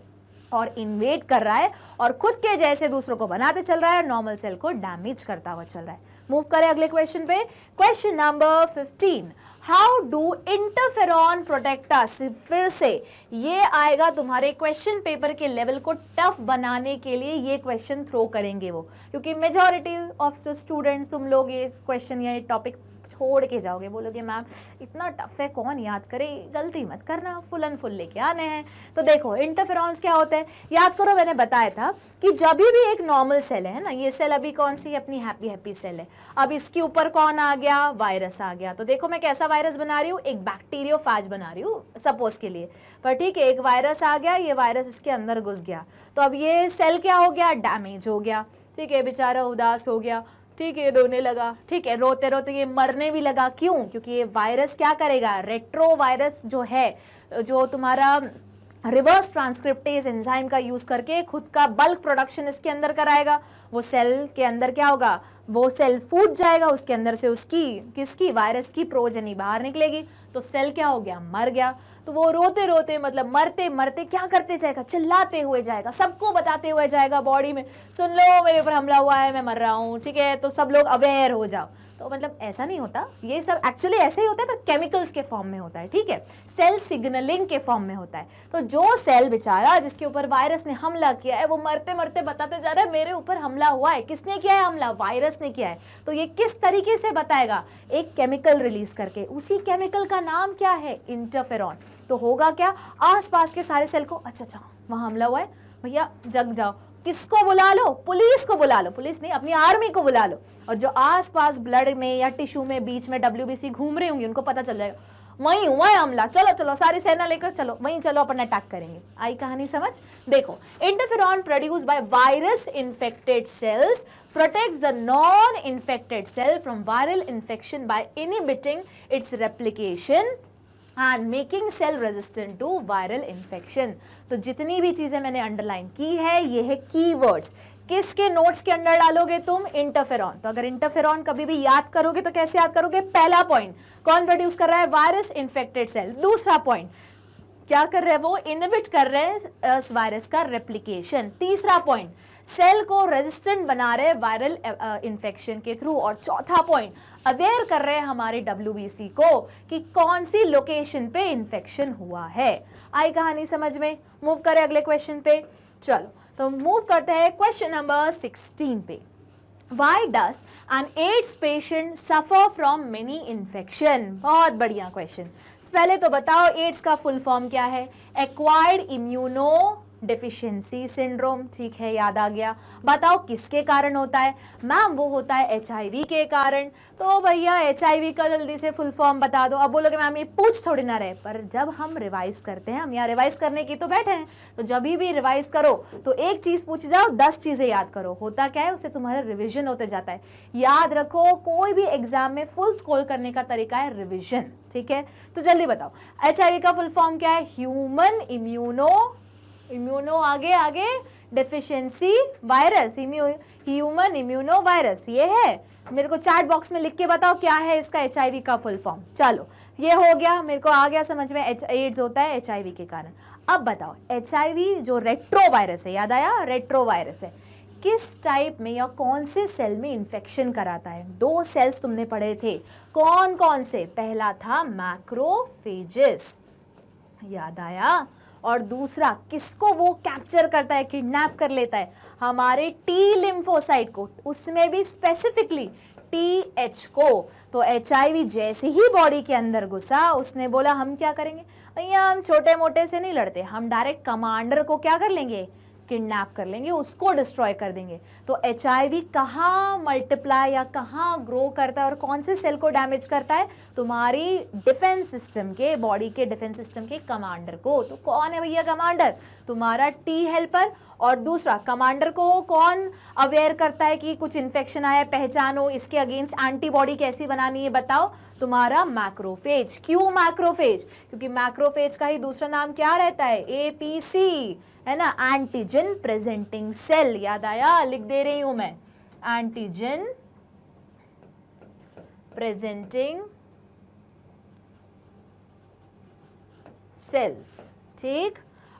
और इन्वेड कर रहा है और खुद के जैसे दूसरों को बनाते चल रहा है, नॉर्मल सेल को डैमेज करता हुआ चल रहा है। मूव करें अगले क्वेश्चन पे। Question number 15, how do interferon protect us? फिर से ये आएगा तुम्हारे क्वेश्चन पेपर के लेवल को टफ बनाने के लिए, ये क्वेश्चन थ्रो करेंगे वो, क्योंकि मेजॉरिटी ऑफ स्टूडेंट्स तुम लोग ये क्वेश्चन या टॉपिक छोड़ के जाओगे, बोलोगे मैम इतना टफ है कौन याद करे, गलती मत करना, फुल एंड फुल लेके आने हैं। तो देखो इंटरफेरॉन्स क्या होते हैं, याद करो मैंने बताया था कि जब भी एक नॉर्मल सेल है ना, ये सेल अभी कौन सी अपनी हैप्पी सेल है, अब इसके ऊपर कौन आ गया, वायरस आ गया। तो देखो मैं कैसा वायरस बना रही हूँ, एक बैक्टीरियोफेज बना रही हूँ सपोज के लिए, पर ठीक है एक वायरस आ गया, ये वायरस इसके अंदर घुस गया, तो अब ये सेल क्या हो गया, डैमेज हो गया, ठीक है, बेचारा उदास हो गया, ठीक है, रोने लगा, ठीक है, रोते रोते ये मरने भी लगा। क्यों? क्योंकि ये वायरस क्या करेगा, रेट्रो वायरस जो है, जो तुम्हारा रिवर्स ट्रांसक्रिप्टेज एंजाइम का यूज करके खुद का बल्क प्रोडक्शन इसके अंदर कराएगा। वो सेल के अंदर क्या होगा, वो सेल फूट जाएगा, उसके अंदर से उसकी किसकी, वायरस की प्रोजेनी बाहर निकलेगी, तो सेल क्या हो गया, मर गया। तो वो रोते रोते मतलब मरते मरते क्या करते जाएगा, चिल्लाते हुए जाएगा, सबको बताते हुए जाएगा बॉडी में, सुन लो मेरे ऊपर हमला हुआ है, मैं मर रहा हूँ, ठीक है, तो सब लोग अवेयर हो जाओ। तो मतलब ऐसा नहीं होता, ये सब एक्चुअली ऐसे ही होता है पर केमिकल्स के फॉर्म में होता है, ठीक है, सेल सिग्नलिंग के फॉर्म में होता है। तो जो सेल बेचारा जिसके ऊपर वायरस ने हमला किया है, वो मरते मरते बताते जा रहा है मेरे ऊपर हमला हुआ है। किसने किया है हमला, वायरस ने किया है। तो ये किस तरीके से बताएगा, एक केमिकल रिलीज करके। उसी केमिकल का नाम क्या है, इंटरफेरॉन। तो होगा क्या, आसपास के सारे सेल को, अच्छा अच्छा वहां हमला हुआ है, भैया जग जाओ, किसको बुला लो, पुलिस को बुला लो, पुलिस नहीं अपनी आर्मी को बुला लो। और जो आसपास ब्लड में या टिश्यू में बीच में WBC घूम रही होंगी, उनको पता चल जाएगा वहीं हुआ है हमला, चलो चलो सारी सेना लेकर चलो वहीं, चलो अपन अटैक करेंगे। आई कहानी समझ। देखो, interferon produce by virus infected cells protects the non-infected cell from viral infection by inhibiting its replication and making cell resistant to viral infection। तो जितनी भी चीजें मैंने अंडरलाइन की है, ये है कीवर्ड्स। किसके नोट्स के अंदर डालोगे तुम, इंटरफेरॉन। तो अगर इंटरफेरॉन कभी भी याद करोगे तो कैसे याद करोगे, पहला पॉइंट कौन प्रोड्यूस कर रहा है, वायरस इन्फेक्टेड सेल। दूसरा पॉइंट क्या कर रहे हैं, वो इनहिबिट कर रहे हैं वायरस का रेप्लिकेशन। तीसरा पॉइंट सेल को रेजिस्टेंट बना रहे वायरल इन्फेक्शन के थ्रू। और चौथा पॉइंट अवेयर कर रहे हैं हमारे WBC को कि कौन सी लोकेशन पे इन्फेक्शन हुआ है। आई कहानी समझ में। मूव करें अगले क्वेश्चन पे। चलो तो मूव करते हैं क्वेश्चन नंबर 16 पे। Why does an AIDS patient suffer from many infection? बहुत बढ़िया क्वेश्चन। पहले तो बताओ एड्स का फुल फॉर्म क्या है, एक्वायर्ड इम्यूनो डेफिशिएंसी सिंड्रोम, ठीक है, याद आ गया। बताओ किसके कारण होता है, मैम वो होता है HIV के कारण। तो भैया HIV का जल्दी से फुल फॉर्म बता दो। अब बोलोगे मैम ये पूछ थोड़ी ना रहे, पर जब हम रिवाइज करते हैं, हम यहाँ रिवाइज करने की तो बैठे हैं, तो जब भी रिवाइज करो तो एक चीज पूछ जाओ 10 चीजें याद करो। होता क्या है, उससे तुम्हारा रिविजन होते जाता है। याद रखो, कोई भी एग्जाम में फुल स्कोर करने का तरीका है रिविजन, ठीक है। तो जल्दी बताओ HIV का फुल फॉर्म क्या है, ह्यूमन इम्यूनो आगे आगे deficiency virus, human immuno virus, ये है। मेरे को चैट बॉक्स में लिख के बताओ क्या है इसका HIV का फुल फॉर्म। चलो ये हो गया, मेरे को आ गया समझ में, एड्स होता है HIV के कारण। अब बताओ HIV जो रेट्रो वायरस है, याद आया, रेट्रो वायरस है, किस टाइप में या कौन से सेल में इन्फेक्शन कराता है। 2 सेल्स तुमने पढ़े थे, कौन कौन से, पहला था मैक्रोफेजेस, याद आया, और दूसरा किसको वो कैप्चर करता है, किडनैप कर लेता है, हमारे T लिम्फोसाइट को, उसमें भी स्पेसिफिकली TH को। तो HIV जैसे ही बॉडी के अंदर घुसा, उसने बोला हम क्या करेंगे भैया, हम छोटे मोटे से नहीं लड़ते, हम डायरेक्ट कमांडर को क्या कर लेंगे, किडनैप कर लेंगे, उसको डिस्ट्रॉय कर देंगे। तो HIV कहाँ मल्टीप्लाई या कहाँ ग्रो करता है और कौन से सेल को डैमेज करता है, तुम्हारी डिफेंस सिस्टम के, बॉडी के डिफेंस सिस्टम के कमांडर को। तो कौन है भैया कमांडर, तुम्हारा T हेल्पर। और दूसरा कमांडर को कौन अवेयर करता है कि कुछ इन्फेक्शन आया, पहचानो, इसके अगेंस्ट एंटीबॉडी कैसी बनानी है बताओ, तुम्हारा मैक्रोफेज। क्यों मैक्रोफेज, क्योंकि मैक्रोफेज का ही दूसरा नाम क्या रहता है, APC, है ना, एंटीजन प्रेजेंटिंग सेल। याद आया, लिख दे रही हूं मैं, एंटीजन प्रेजेंटिंग सेल्स, ठीक।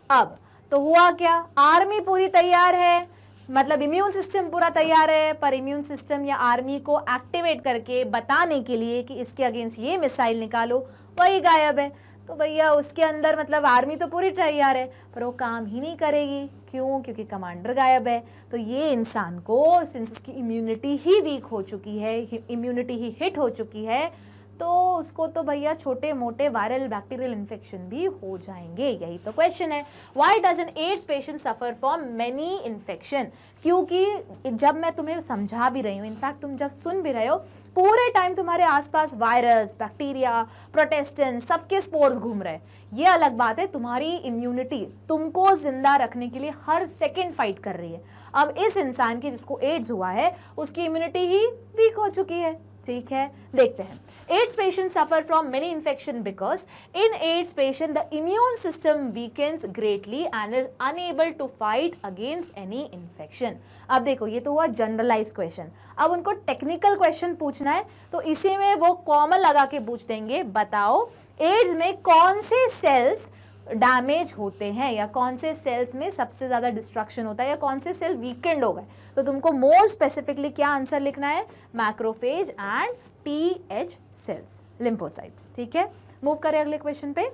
अब तो हुआ क्या, आर्मी पूरी तैयार है, मतलब इम्यून सिस्टम पूरा तैयार है, पर इम्यून सिस्टम या आर्मी को एक्टिवेट करके बताने के लिए कि इसके अगेंस्ट ये मिसाइल निकालो, वही गायब है। तो भैया उसके अंदर मतलब आर्मी तो पूरी तैयार है, पर वो काम ही नहीं करेगी। क्यों, क्योंकि कमांडर गायब है। तो ये इंसान को, सिंस उसकी इम्यूनिटी ही वीक हो चुकी है, इम्यूनिटी ही हिट हो चुकी है, तो उसको तो भैया छोटे मोटे वायरल बैक्टीरियल इन्फेक्शन भी हो जाएंगे। यही तो क्वेश्चन है, why does N ads patient suffer from many infection. क्योंकि जब मैं तुम्हें समझा भी रही हूँ, इनफैक्ट तुम जब सुन भी रहे हो, पूरे टाइम तुम्हारे आसपास वायरस, बैक्टीरिया, प्रोटेस्टेंट, सबके स्पोर्स घूम रहे हैं। ये अलग बात है, तुम्हारी इम्यूनिटी तुमको जिंदा रखने के लिए हर सेकेंड फाइट कर रही है। अब इस इंसान की जिसको एड्स हुआ है, उसकी इम्यूनिटी ही वीक हो चुकी है, ठीक है, देखते हैं। AIDS patient suffer from many infection because in AIDS patient the immune system weakens greatly and is unable to fight against any infection. अब देखो, ये तो हुआ जनरलाइज क्वेश्चन। अब उनको टेक्निकल क्वेश्चन पूछना है, तो इसी में वो कॉमन लगा के पूछ देंगे, बताओ एड्स में कौन से सेल्स डैमेज होते हैं, या कौन से सेल्स में सबसे ज्यादा डिस्ट्रक्शन होता है, या कौन से सेल वीकेंड हो गए। तो तुमको मोर स्पेसिफिकली क्या आंसर लिखना है, macrophage and TH cells, lymphocytes. ठीक है, मूव करें अगले क्वेश्चन पे।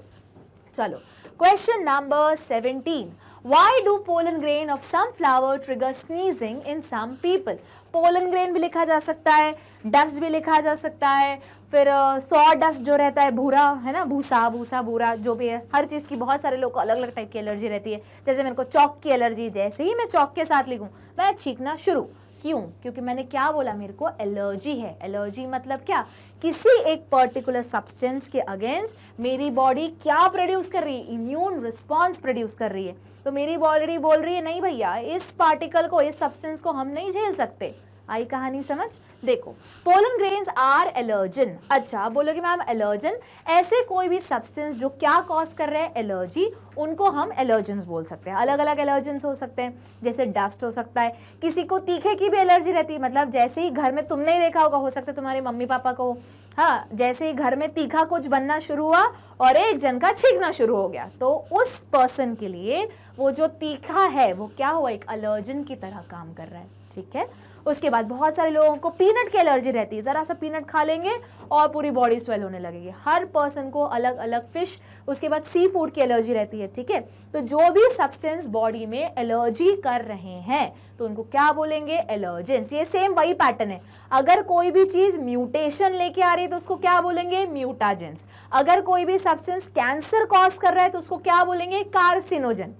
चलो, question number 17, Why do pollen grain of some flower trigger sneezing in some people? Pollen grain भी लिखा जा सकता है, डस्ट भी लिखा जा सकता है, फिर सॉ डस्ट जो रहता है, भूरा है ना, भूसा भूसा भूरा जो भी है, हर चीज़ की बहुत सारे लोग को अलग अलग टाइप की एलर्जी रहती है। जैसे मेरे को चौक की एलर्जी, जैसे ही मैं चौक के साथ लिखूं मैं छींकना शुरू। क्यों? क्योंकि मैंने क्या बोला, मेरे को एलर्जी है। एलर्जी मतलब क्या, किसी एक पर्टिकुलर सब्सटेंस के अगेंस्ट मेरी बॉडी क्या प्रोड्यूस कर रही है, इम्यून रिस्पॉन्स प्रोड्यूस कर रही है। तो मेरी बॉडी बोल रही है नहीं भैया, इस पार्टिकल को, इस सब्सटेंस को हम नहीं झेल सकते। आई कहानी समझ? देखो, पोलन ग्रेन्स आर एलर्जन। अच्छा, बोलोगे मैम एलर्जन, ऐसे कोई भी सब्सटेंस जो क्या कॉज कर रहे हैं एलर्जी, उनको हम एलर्जेंस बोल सकते हैं। अलग अलग एलर्जेंस हो सकते हैं, जैसे डस्ट हो सकता है, किसी को तीखे की भी एलर्जी रहती है, मतलब जैसे ही घर में तुमने ही देखा होगा, हो सकता है तुम्हारे मम्मी पापा को, हाँ, जैसे ही घर में तीखा कुछ बनना शुरू हुआ और एक जन का छींकना शुरू हो गया, तो उस पर्सन के लिए वो जो तीखा है वो क्या हुआ, एक एलर्जन की तरह काम कर रहा है। ठीक है, उसके बाद बहुत सारे लोगों को पीनट की एलर्जी रहती है, ज़रा सा पीनट खा लेंगे और पूरी बॉडी स्वेल होने लगेगी। हर पर्सन को अलग अलग फिश, उसके बाद सी फूड की एलर्जी रहती है। ठीक है, तो जो भी सब्सटेंस बॉडी में एलर्जी कर रहे हैं तो उनको क्या बोलेंगे, एलर्जेंस। ये सेम वही पैटर्न है। अगर कोई भी चीज़ म्यूटेशन लेके आ रही है तो उसको क्या बोलेंगे, म्यूटाजेंस। अगर कोई भी सब्सटेंस कैंसर कॉज कर रहा है तो उसको क्या बोलेंगे, कार्सिनोजन।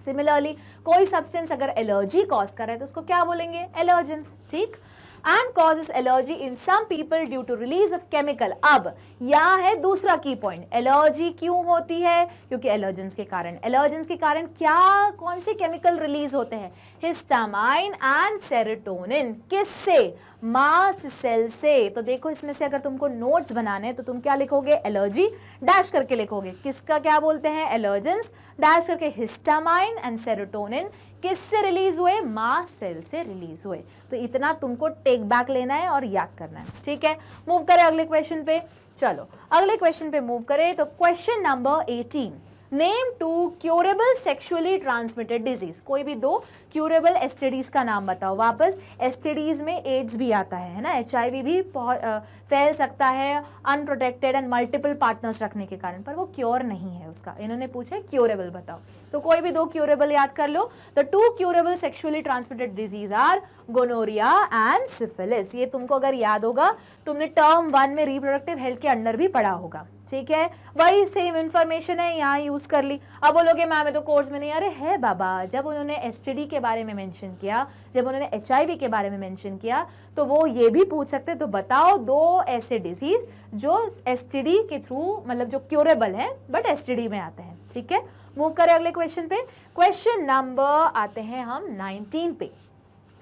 सिमिलरली कोई सब्सटेंस अगर एलर्जी कॉज कर रहा है तो उसको क्या बोलेंगे, एलर्जेंस। ठीक, and causes allergy in some people due to release of chemical. अब यहाँ है दूसरा की पॉइंट, एलर्जी क्यों होती है, क्योंकि एलर्जेंस के कारण। एलर्जेंस के कारण क्या, कौन से केमिकल रिलीज होते हैं, हिस्टामाइन एंड सेरोटोनिन। किससे, मास्ट सेल से। तो देखो, इसमें से अगर तुमको नोट्स बनाने हैं तो तुम क्या लिखोगे, एलर्जी डैश करके लिखोगे, किसका क्या बोलते हैं, एलर्जेंस, डैश करके हिस्टामाइन एंड सेरोटोनिन किससे रिलीज हुए, मास्ट सेल से रिलीज हुए। तो इतना तुमको टेक बैक लेना है और याद करना है। ठीक है, मूव करें अगले क्वेश्चन पे। चलो, अगले क्वेश्चन पे मूव करें तो question number 18, name 2 curable sexually transmitted disease. कोई भी 2 क्यूरेबल एसटीडीज का नाम बताओ। वापस एसटीडीज में एड्स भी आता है ना, एचआईवी भी फैल सकता है अनप्रोटेक्टेड एंड मल्टीपल पार्टनर्स रखने के कारण, पर वो क्योर नहीं है उसका। इन्होंने पूछा क्यूरेबल बताओ, तो कोई भी 2 क्यूरेबल याद कर लो। The 2 curable sexually transmitted disease are gonorrhoea and syphilis. ये तुमको अगर याद होगा, तुमने टर्म 1 में रिप्रोडक्टिव हेल्थ के अंडर भी पढ़ा होगा। ठीक है, वही सेम इंफॉर्मेशन है, यहाँ यूज कर ली। अब बोलोगे मैम तो कोर्स में नहीं, अरे है बाबा, जब उन्होंने एसटीडी के बारे में मेंशन किया, जब उन्होंने एचआईवी के बारे में मेंशन किया, तो वो ये भी पूछ सकते, तो बताओ 2 ऐसे डिजीज जो एसटीडी के थ्रू, मतलब जो क्यूरेबल है बट एसटीडी में आते हैं। ठीक है, मूव करें अगले क्वेश्चन पे। क्वेश्चन नंबर आते हैं हम 19 पे।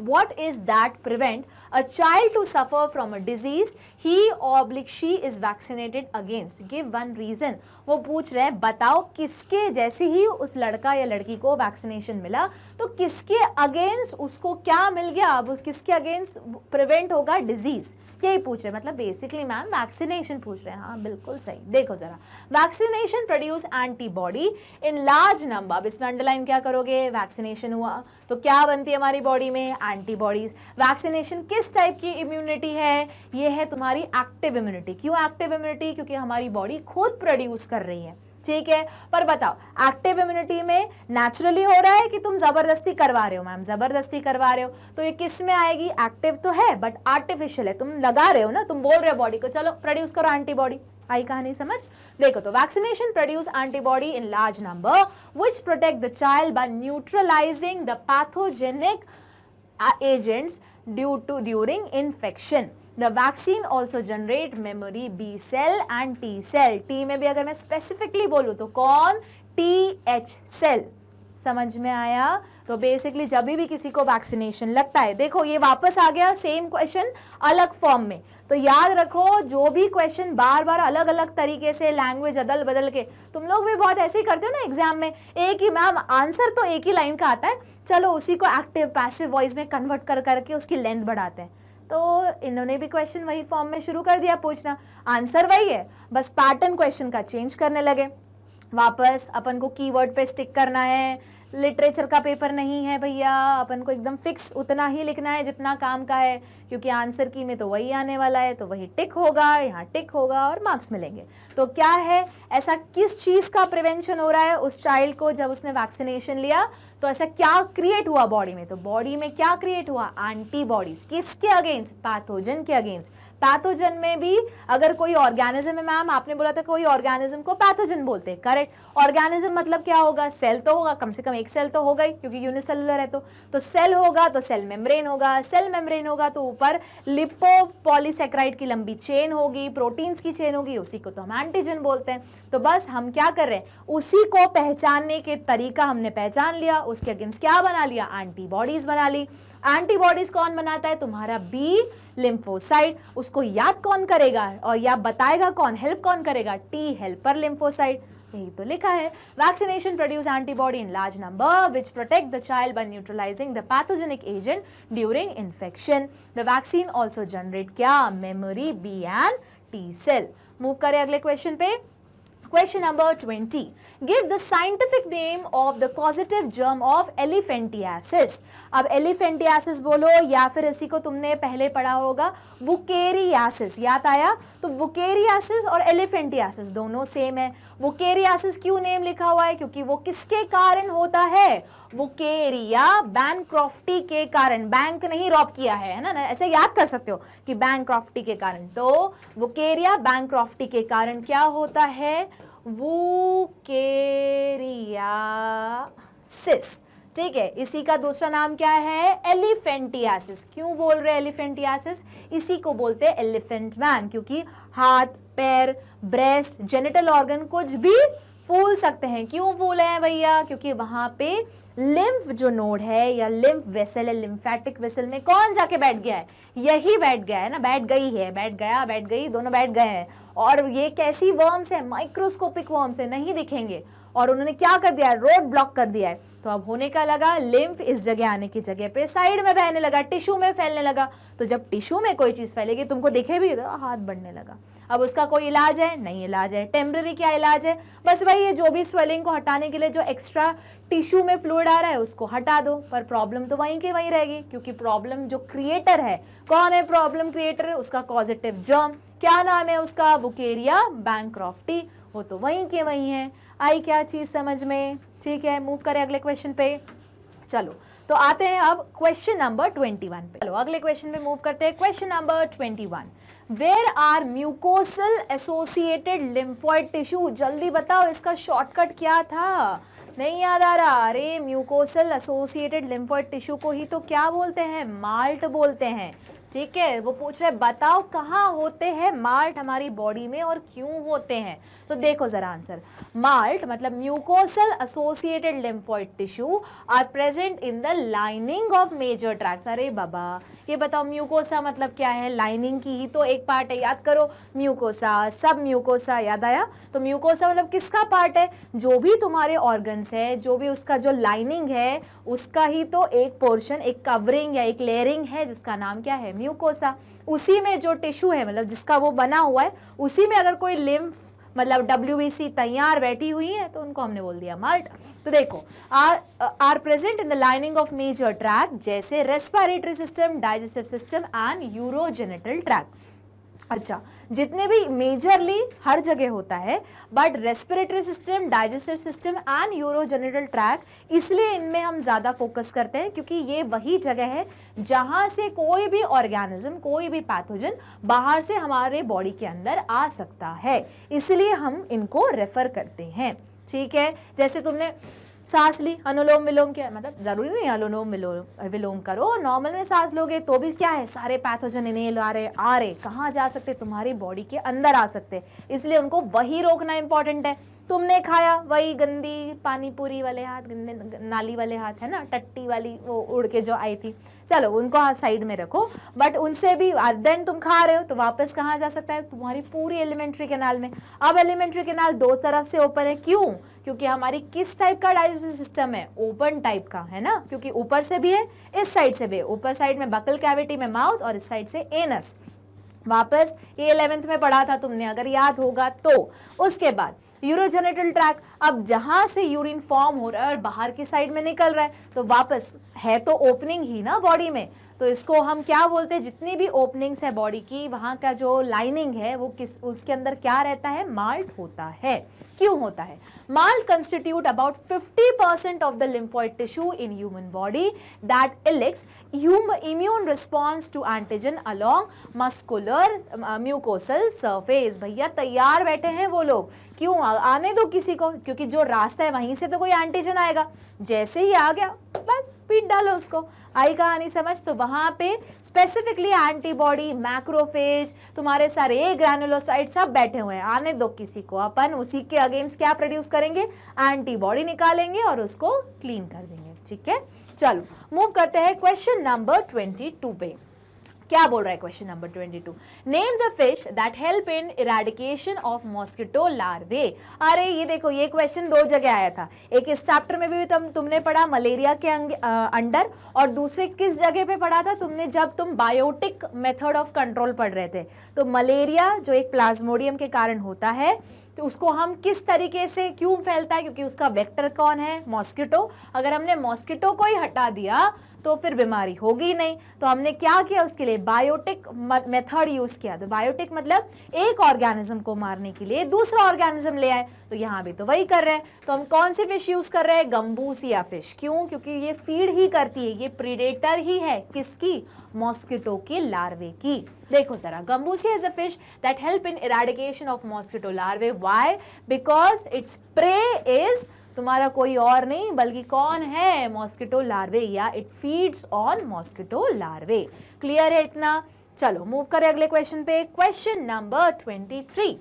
What is that prevent a child to suffer from a disease he/she is vaccinated against? Give one reason. वो पूछ रहे हैं, बताओ किसके, जैसे ही उस लड़का या लड़की को वैक्सीनेशन मिला तो किसके अगेंस्ट उसको क्या मिल गया, अब किसके अगेंस्ट प्रिवेंट होगा डिजीज, यही पूछ रहे हैं। मतलब बेसिकली मैम वैक्सीनेशन पूछ रहे हैं। हाँ बिल्कुल सही। देखो जरा, vaccination produce antibody in large number. अब इसमें अंडरलाइन क्या करोगे, वैक्सीनेशन हुआ तो क्या बनती है हमारी बॉडी में, एंटीबॉडीज। वैक्सीनेशन किस टाइप की इम्यूनिटी है, ये है तुम्हारी एक्टिव इम्यूनिटी। क्यों एक्टिव इम्यूनिटी, क्योंकि हमारी बॉडी खुद प्रोड्यूस कर रही है। ठीक है, पर बताओ एक्टिव इम्यूनिटी में नेचुरली हो रहा है कि तुम जबरदस्ती करवा रहे हो, मैम जबरदस्ती करवा रहे हो, तो ये किस में आएगी, एक्टिव तो है बट आर्टिफिशियल है, तुम लगा रहे हो ना, तुम बोल रहे हो बॉडी को चलो प्रोड्यूस करो एंटीबॉडी। आई कहानी समझ? देखो, तो vaccination produce antibody in large number which protect the child by neutralising the pathogenic agents during infection. The vaccine also generate memory B cell and T cell. T में भी अगर मैं specifically बोलूँ तो कौन, TH cell. समझ में आया? तो बेसिकली जब भी किसी को वैक्सीनेशन लगता है, देखो ये वापस आ गया सेम क्वेश्चन अलग फॉर्म में। तो याद रखो जो भी क्वेश्चन बार बार अलग अलग तरीके से लैंग्वेज अदल बदल के, तुम लोग भी बहुत ऐसे ही करते हो ना एग्जाम में, एक ही मैम आंसर तो एक ही लाइन का आता है, चलो उसी को एक्टिव पैसिव वॉइस में कन्वर्ट कर करके उसकी लेंथ बढ़ाते हैं। तो इन्होंने भी क्वेश्चन वही फॉर्म में शुरू कर दिया पूछना, आंसर वही है, बस पैटर्न क्वेश्चन का चेंज करने लगे। वापस अपन को कीवर्ड पे स्टिक करना है, लिटरेचर का पेपर नहीं है भैया, अपन को एकदम फिक्स उतना ही लिखना है जितना काम का है, क्योंकि आंसर की में तो वही आने वाला है, तो वही टिक होगा, यहाँ टिक होगा और मार्क्स मिलेंगे। तो क्या है, ऐसा किस चीज़ का प्रिवेंशन हो रहा है उस चाइल्ड को जब उसने वैक्सीनेशन लिया, तो ऐसा क्या क्रिएट हुआ बॉडी में, तो बॉडी में क्या क्रिएट हुआ, एंटीबॉडीज, किसके अगेंस्ट, पैथोजन के अगेंस्ट। पैथोजन में भी अगर कोई ऑर्गेनिज्म है, मैम आपने बोला था कोई ऑर्गेनिज्म को पैथोजन बोलते हैं, करेक्ट। ऑर्गेनिज्म मतलब क्या होगा, सेल तो होगा, कम से कम एक सेल तो होगा ही, क्योंकि यूनिसेलुलर है। तो सेल होगा तो सेल मेम्ब्रेन होगा, सेल मेम्ब्रेन होगा तो ऊपर लिपोपॉलीसैकेराइड की लंबी चेन होगी, प्रोटीन्स की चेन होगी, उसी को तो हम एंटीजन बोलते हैं। तो बस हम क्या कर रहे हैं, उसी को पहचानने के तरीका हमने पहचान लिया, उसके अगेंस्ट क्या बना लिया, एंटीबॉडीज बना ली। एंटीबॉडीज कौन बनाता है, तुम्हारा बी लिम्फोसाइट। उसको याद कौन करेगा और या बताएगा कौन, हेल्प कौन करेगा, टी हेल्पर लिम्फोसाइट। यही तो लिखा है, vaccination produce antibody in large number which protect the child by neutralising the pathogenic agent during infection. The vaccine also generate क्या, memory, B and T cell. Move करें अगले क्वेश्चन पे। Question number 20. Give the scientific name of the causative germ of elephantiasis. अब elephantiasis बोलो या फिर इसी को तुमने पहले पढ़ा होगा वुकेरियासिस, याद आया? तो वुकेरियासिस और elephantiasis दोनों सेम है। वुकेरियासिस क्यों नेम लिखा हुआ है, क्योंकि वो किसके कारण होता है, वुकेरिया बैनक्रॉफ्टी के कारण। बैंक नहीं रॉब किया है ना, ऐसे याद कर सकते हो कि बैनक्रॉफ्टी के कारण। तो वुकेरिया बैनक्रॉफ्टी के कारण क्या होता है, वुकेरियासिस, ठीक है। इसी का दूसरा नाम क्या है, एलिफेंटियासिस। क्यों बोल रहे हैं एलिफेंटियासिस, इसी को बोलते हैं एलिफेंट मैन, क्योंकि हाथ, पैर, ब्रेस्ट, जेनिटल ऑर्गन कुछ भी फूल सकते हैं। क्यों फूले हैं भैया, क्योंकि वहां पे लिम्फ जो नोड है या लिम्फ वेसल है, लिम्फेटिक वेसल में कौन जाके बैठ गया है, यही बैठ गया है ना, बैठ गई है, बैठ गया, बैठ गई, दोनों बैठ गए हैं। और ये कैसी वर्म्स है, माइक्रोस्कोपिक वर्म्स है, नहीं दिखेंगे, और उन्होंने क्या कर दिया है, रोड ब्लॉक कर दिया है। तो अब होने का लगा, लिम्फ इस जगह आने की जगह पे साइड में बहने लगा, टिश्यू में फैलने लगा। तो जब टिश्यू में कोई चीज फैलेगी, तुमको दिखे भी तो हाथ बढ़ने लगा। अब उसका कोई इलाज है, नहीं इलाज है। टेम्पररी क्या इलाज है, बस वही है, जो भी स्वेलिंग को हटाने के लिए जो एक्स्ट्रा टिश्यू में फ्लूइड आ रहा है उसको हटा दो, पर प्रॉब्लम तो वहीं के वहीं रहेगी, क्योंकि प्रॉब्लम जो क्रिएटर है, कौन है प्रॉब्लम क्रिएटर, उसका कॉजेटिव जर्म, क्या नाम है उसका, वुकेरिया बैनक्रॉफ्टी, वो तो वहीं के वहीं है। आई क्या चीज समझ में, ठीक है। मूव करें अगले क्वेश्चन पे। चलो तो आते हैं अब क्वेश्चन नंबर 21 पे। चलो अगले क्वेश्चन पे मूव करते हैं। Question number 21, where are mucosal associated lymphoid tissue. जल्दी बताओ इसका शॉर्टकट क्या था, नहीं याद आ रहा। अरे म्यूकोसल एसोसिएटेड लिम्फोइड टिश्यू को ही तो क्या बोलते हैं, माल्ट बोलते हैं, ठीक है। वो पूछ रहे बताओ कहाँ होते हैं माल्ट हमारी बॉडी में और क्यों होते हैं। तो देखो जरा आंसर, माल्ट मतलब mucosal associated lymphoid tissue are present in the lining of major tracts. अरे बाबा ये बताओ म्यूकोसा मतलब क्या है, लाइनिंग की ही तो एक पार्ट है, याद करो म्यूकोसा, सब म्यूकोसा, याद आया। तो म्यूकोसा मतलब किसका पार्ट है, जो भी तुम्हारे ऑर्गन्स है, जो भी उसका जो लाइनिंग है, उसका ही तो एक पोर्शन, एक कवरिंग या एक लेयरिंग है, जिसका नाम क्या है, म्यूकोसा। उसी में जो टिश्यू है, मतलब जिसका वो बना हुआ है, उसी में अगर कोई लिम्फ मतलब WBC तैयार बैठी हुई है तो उनको हमने बोल दिया माल्ट। तो देखो are present in the lining of major tract, जैसे respiratory system, digestive system and urogenital tract. अच्छा, जितने भी मेजरली हर जगह होता है, but respiratory system, digestive system and urogenital tract, इसलिए इनमें हम ज़्यादा फोकस करते हैं, क्योंकि ये वही जगह है जहाँ से कोई भी ऑर्गेनिज्म, कोई भी पैथोजन बाहर से हमारे बॉडी के अंदर आ सकता है, इसलिए हम इनको रेफर करते हैं, ठीक है। जैसे तुमने सांस ली, अनुलोम विलोम किया, मतलब जरूरी नहीं अनुलोम विलोम करो, नॉर्मल में सांस लोगे तो भी क्या है, सारे पैथोजन इनहेल आ रहे कहाँ जा सकते, तुम्हारी बॉडी के अंदर आ सकते, इसलिए उनको वही रोकना इंपॉर्टेंट है। तुमने खाया वही गंदी पानी पूरी वाले हाथ, गंदे नाली वाले हाथ है ना, टट्टी वाली वो उड़ के जो आई थी, चलो उनको हाथ साइड में रखो, बट उनसे भी देन तुम खा रहे हो तो वापस कहाँ जा सकता है, तुम्हारी पूरी एलिमेंट्री कैनाल में। अब एलिमेंट्री कैनाल दो तरफ से ओपन है, क्यों, क्योंकि हमारी किस टाइप का डाइजेस्टिव सिस्टम है, ओपन टाइप का है ना, क्योंकि ऊपर से भी है इस साइड से भी है, ऊपर साइड में बकल कैविटी में माउथ और इस साइड से एनस। वापस ये 11th में पढ़ा था तुमने अगर याद होगा तो। उसके बाद यूरोजेनिटल ट्रैक्ट, अब जहां से यूरिन फॉर्म हो रहा है और बाहर की साइड में निकल रहा है तो वापस है तो ओपनिंग ही ना बॉडी में, तो इसको हम क्या बोलते हैं, जितनी भी ओपनिंग्स है बॉडी की वहाँ का जो लाइनिंग है वो उसके अंदर क्या रहता है, माल्ट होता है। क्यों होता है, MALT constitute about 50% of the lymphoid tissue in human body that elicits immune response to antigen along muscular mucosal surface. भैया तैयार बैठे हैं वो लोग, क्यों, आने दो किसी को, क्योंकि जो रास्ता है वहीं से तो कोई एंटीजन आएगा, जैसे ही आ गया बस पीट डालो उसको, आई कहानी समझ। तो वहां पे स्पेसिफिकली एंटीबॉडी, मैक्रोफेज, तुम्हारे सारे ग्रैनुलोसाइट सब बैठे हुए हैं, आने दो किसी को, अपन उसी के अगेंस्ट क्या प्रोड्यूस करेंगे, एंटीबॉडी निकालेंगे और उसको क्लीन कर देंगे। ठीक है, चलो मूव करते हैं क्वेश्चन नंबर 22 पे। क्या बोल रहा है question number 22, name the fish that help in eradication of mosquito larvae. अरे ये देखो, ये क्वेश्चन दो जगह आया था, एक इस चैप्टर में भी तुमने पढ़ा मलेरिया के अंडर, और दूसरे किस जगह पे पढ़ा था तुमने, जब तुम बायोटिक मेथड ऑफ कंट्रोल पढ़ रहे थे। तो मलेरिया जो एक प्लाज्मोडियम के कारण होता है, तो उसको हम किस तरीके से, क्यों फैलता है, क्योंकि उसका वेक्टर कौन है, मॉस्किटो। अगर हमने मॉस्किटो को ही हटा दिया तो फिर बीमारी होगी नहीं, तो हमने क्या किया उसके लिए, बायोटिक मेथड यूज किया। तो बायोटिक मतलब एक ऑर्गेनिज्म को मारने के लिए दूसरा ऑर्गेनिज्म ले आए, तो यहाँ भी तो वही कर रहे हैं। तो हम कौन सी फिश यूज कर रहे हैं, गंबूसिया फिश। क्यों, क्योंकि ये फीड ही करती है, ये प्रीडेटर ही है, किसकी, मॉस्किटो के लार्वे की। देखो जरा, gambusia is a fish that help in eradication of mosquito larvae. Why, because its prey is तुम्हारा कोई और नहीं बल्कि कौन है, मॉस्किटो लार्वे, या it feeds on mosquito larvae. Clear है इतना, चलो मूव करें अगले क्वेश्चन पे। Question number 23,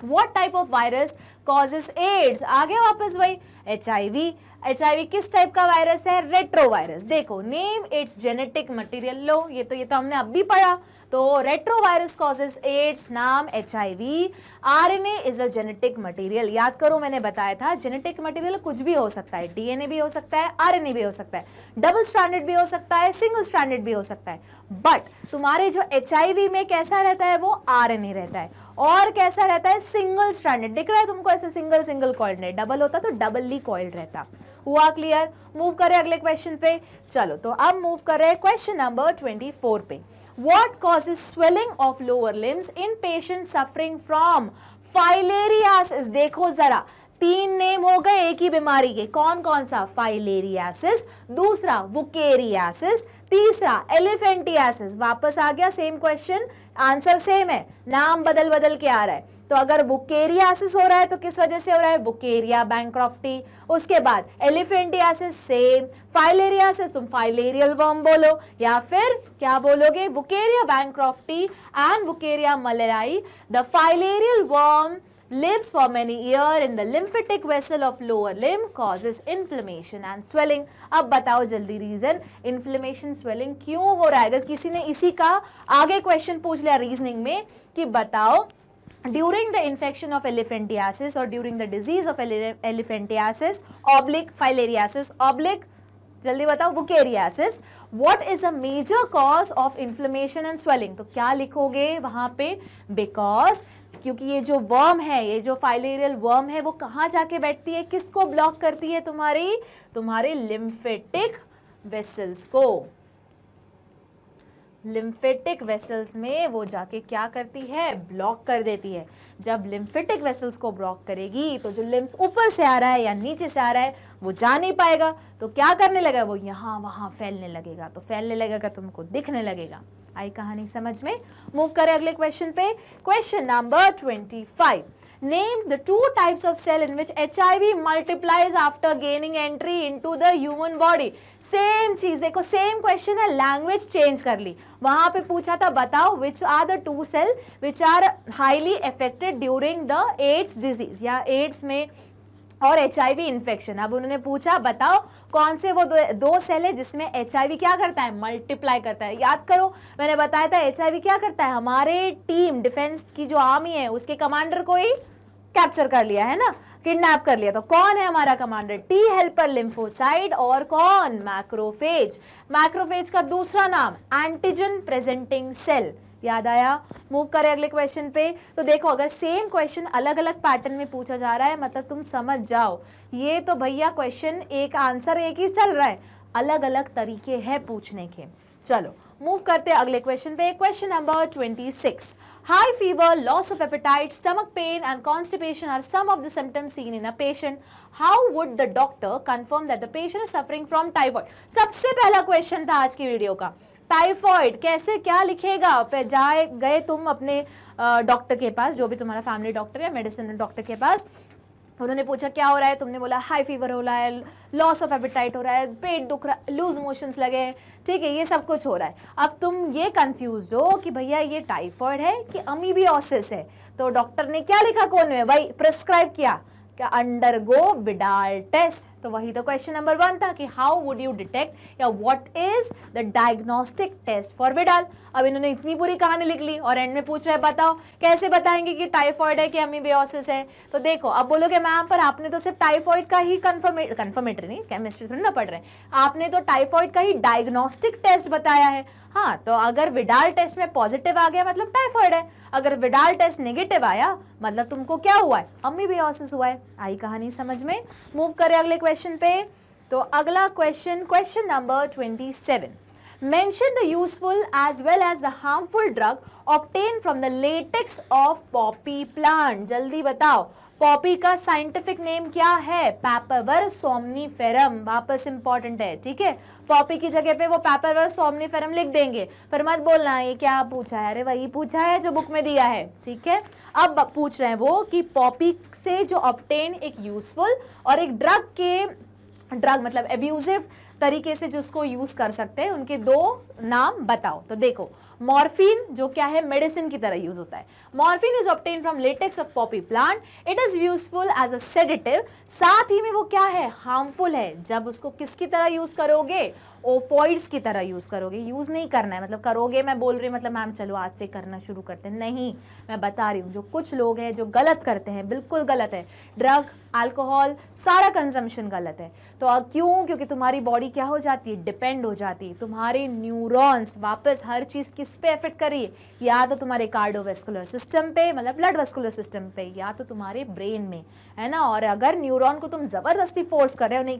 what type of virus causes AIDS. आगे वापस वही HIV। HIV किस टाइप का वायरस है, रेट्रोवायरस। देखो, नेम इट्स जेनेटिक मटेरियल, लो ये तो हमने अब भी पढ़ा। तो रेट्रोवायरस कॉजेस एड्स, नाम HIV। RNA is a genetic material, याद करो मैंने बताया था जेनेटिक मटेरियल कुछ भी हो सकता है, DNA भी हो सकता है, RNA भी हो सकता है, डबल स्ट्रैंडेड भी हो सकता है, सिंगल स्ट्रैंडेड भी हो सकता है। बट तुम्हारे जो HIV में कैसा रहता है, वो RNA रहता है, और कैसा रहता है, सिंगल स्ट्रैंडेड। दिख रहा है तुमको ऐसे, सिंगल कॉइल्ड नहीं, डबल होता तो डबली कॉइल्ड रहता। हुआ क्लियर, मूव करें अगले क्वेश्चन पे। चलो तो अब मूव कर रहे हैं क्वेश्चन नंबर 24 पे। What causes swelling of lower limbs in patients suffering from filariasis? देखो जरा, 3 नेम हो गए एक ही बीमारी के, कौन कौन सा, फाइलेरियासिस, दूसरा वुकेरियासिस, तीसरा एलिफेंटियासिस। वापस आ गया सेम क्वेश्चन, आंसर सेम है, नाम बदल के आ रहा है। तो अगर वुकेरियासिस हो रहा है तो किस वजह से हो रहा है, वुकेरिया बैंक्रॉफ्टी। उसके बाद एलिफेंटियासिस सेम, फाइलेरियासिस तुम फाइलेरियल वर्म बोलो, या फिर क्या बोलोगे, Wuchereria bancrofti and Wuchereria malayi. The filarial worm lives for many years in the lymphatic vessel of lower limb, causes inflammation and swelling। अब बताओ जल्दी रीजन, इन्फ्लेमेशन स्वेलिंग क्यों हो रहा है। अगर किसी ने इसी का आगे क्वेश्चन पूछ लिया रीजनिंग में कि बताओ during the infection of elephantiasis or during the disease of elephantiasis oblique filariasis oblique जल्दी बताओ wuchereriasis, what is a major cause of inflammation and swelling. तो क्या लिखोगे वहां पे, बिकॉज, क्योंकि ये जो वर्म है, ये जो फाइलेरियल वर्म है, वो कहाँ जाके बैठती है, किसको ब्लॉक करती है, तुम्हारे लिम्फेटिक वेसल्स को। लिम्फेटिक वेसल्स में वो जाके क्या करती है, ब्लॉक कर देती है। जब लिम्फेटिक वेसल्स को ब्लॉक करेगी तो जो लिम्स ऊपर से आ रहा है या नीचे से आ रहा है वो जा नहीं पाएगा, तो क्या करने लगा, वो यहाँ वहाँ फैलने लगेगा। तो फैलने लगेगा, तुमको दिखने लगेगा। आई कहानी समझ में, मूव करें अगले क्वेश्चन पे। Question number 25, name the 2 types of cell in which HIV multiplies after gaining entry into the human body. Same चीज देखो, सेम क्वेश्चन है, लैंग्वेज चेंज कर ली। वहां पे पूछा था बताओ which are the 2 cell which are highly affected during the AIDS disease या एड्स में और HIV इन्फेक्शन। अब उन्होंने पूछा बताओ कौन से वो दो सेल है जिसमें HIV क्या करता है, मल्टीप्लाई करता है। याद करो मैंने बताया था HIV क्या करता है, हमारे टीम डिफेंस की जो आर्मी है उसके कमांडर को ही कैप्चर कर लिया है ना, किडनैप कर लिया। तो कौन है हमारा कमांडर, टी हेल्पर लिम्फोसाइट और कौन, मैक्रोफेज। मैक्रोफेज का दूसरा नाम एंटीजन प्रेजेंटिंग सेल। याद आया। मूव करें अगले क्वेश्चन पे। तो देखो अगर सेम क्वेश्चन अलग अलग पैटर्न में पूछा जा रहा है मतलब तुम समझ जाओ ये तो भैया क्वेश्चन एक आंसर एक ही चल रहा है, अलग अलग तरीके हैं पूछने के। चलो मूव करते हैं अगले क्वेश्चन पे। Question number 26। High fever, loss of appetite, stomach pain and constipation are some of the symptoms seen in a patient. How would the doctor confirm that the patient is suffering from typhoid. सबसे पहला क्वेश्चन था आज की वीडियो का, टाइफॉइड कैसे क्या लिखेगा। पे जाए गए तुम अपने डॉक्टर के पास, जो भी तुम्हारा फैमिली डॉक्टर है, मेडिसिन डॉक्टर के पास, उन्होंने पूछा क्या हो रहा है, तुमने बोला हाई फीवर हो रहा है, लॉस ऑफ एपेटाइट हो रहा है, पेट दुख रहा है, लूज मोशंस लगे हैं, ठीक है, ये सब कुछ हो रहा है। अब तुम ये कंफ्यूज हो कि भैया ये टाइफॉइड है कि अमीबियोसिस है। तो डॉक्टर ने क्या लिखा कोन में भाई, प्रिस्क्राइब किया क्या, अंडरगो विडाल टेस्ट। तो वही तो क्वेश्चन नंबर 1 था कि हाउ वुड यू डिटेक्ट या what is the diagnostic test for Widal. अब इन्होंने इतनी पूरी कहानी लिख ली और एंड में पूछ रहे हैं बताओ कैसे बताएंगे कि टाइफॉइड है कि अमीबियोसिस है। तो देखो अब बोलोगे मैम पर आपने तो सिर्फ टाइफॉइड का ही कंफर्मेटरी नहीं, केमिस्ट्री थोड़ी ना पढ़ रहे हैं, आपने तो टाइफॉइड का ही डायग्नोस्टिक टेस्ट बताया है। हाँ तो अगर विडाल टेस्ट में पॉजिटिव आ गया मतलब टाइफॉइड है, अगर विडाल टेस्ट नेगेटिव आया मतलब तुमको क्या हुआ है, अमीबियोसिस हुआ है। आई कहानी समझ में। मूव करें अगले क्वेश्चन पे। तो अगला question, question number 27। Mention the useful as well as the harmful drug obtained from the latex of poppy plant। जल्दी बताओ पॉपी का साइंटिफिक नेम क्या है, पैपावर सोमनीफेरम। वापस इंपॉर्टेंट है, ठीक है, पॉपी की जगह पे वो पैपावर सोमनीफेरम लिख देंगे, पर मत बोलना ये क्या पूछा है, अरे वही पूछा है जो बुक में दिया है, ठीक है। अब पूछ रहे हैं वो कि पॉपी से जो ऑब्टेन एक यूजफुल और एक ड्रग मतलब एब्यूजिव तरीके से जिसको यूज कर सकते हैं, उनके 2 नाम बताओ। तो देखो मॉर्फिन जो क्या है, मेडिसिन की तरह यूज होता है। Morphine is obtain from latex of poppy plant, it is useful as a sedative. साथ ही में वो क्या है, हार्मफुल है जब उसको किसकी तरह यूज करोगे, ओफॉइड्स की तरह यूज करोगे। यूज नहीं करना है मतलब करोगे, मैं बोल रही मतलब मैम चलो आज से करना शुरू करते हैं, नहीं, मैं बता रही हूँ जो कुछ लोग हैं जो गलत करते हैं, बिल्कुल गलत है। ड्रग, अल्कोहल, सारा कंजम्पशन गलत है। तो क्यों, क्योंकि तुम्हारी बॉडी क्या हो जाती है, डिपेंड हो जाती है, तुम्हारे न्यूरॉन्स वापस हर चीज किस पे इफेक्ट कर रही है, या तो तुम्हारे कार्डियोवैस्कुलर सिस्टम पे मतलब ब्लड वेस्कुलर सिस्टम पे, या तो तुम्हारे ब्रेन में, है ना। और अगर न्यूरॉन को तुम जबरदस्ती फोर्स कर रहे हो, नहीं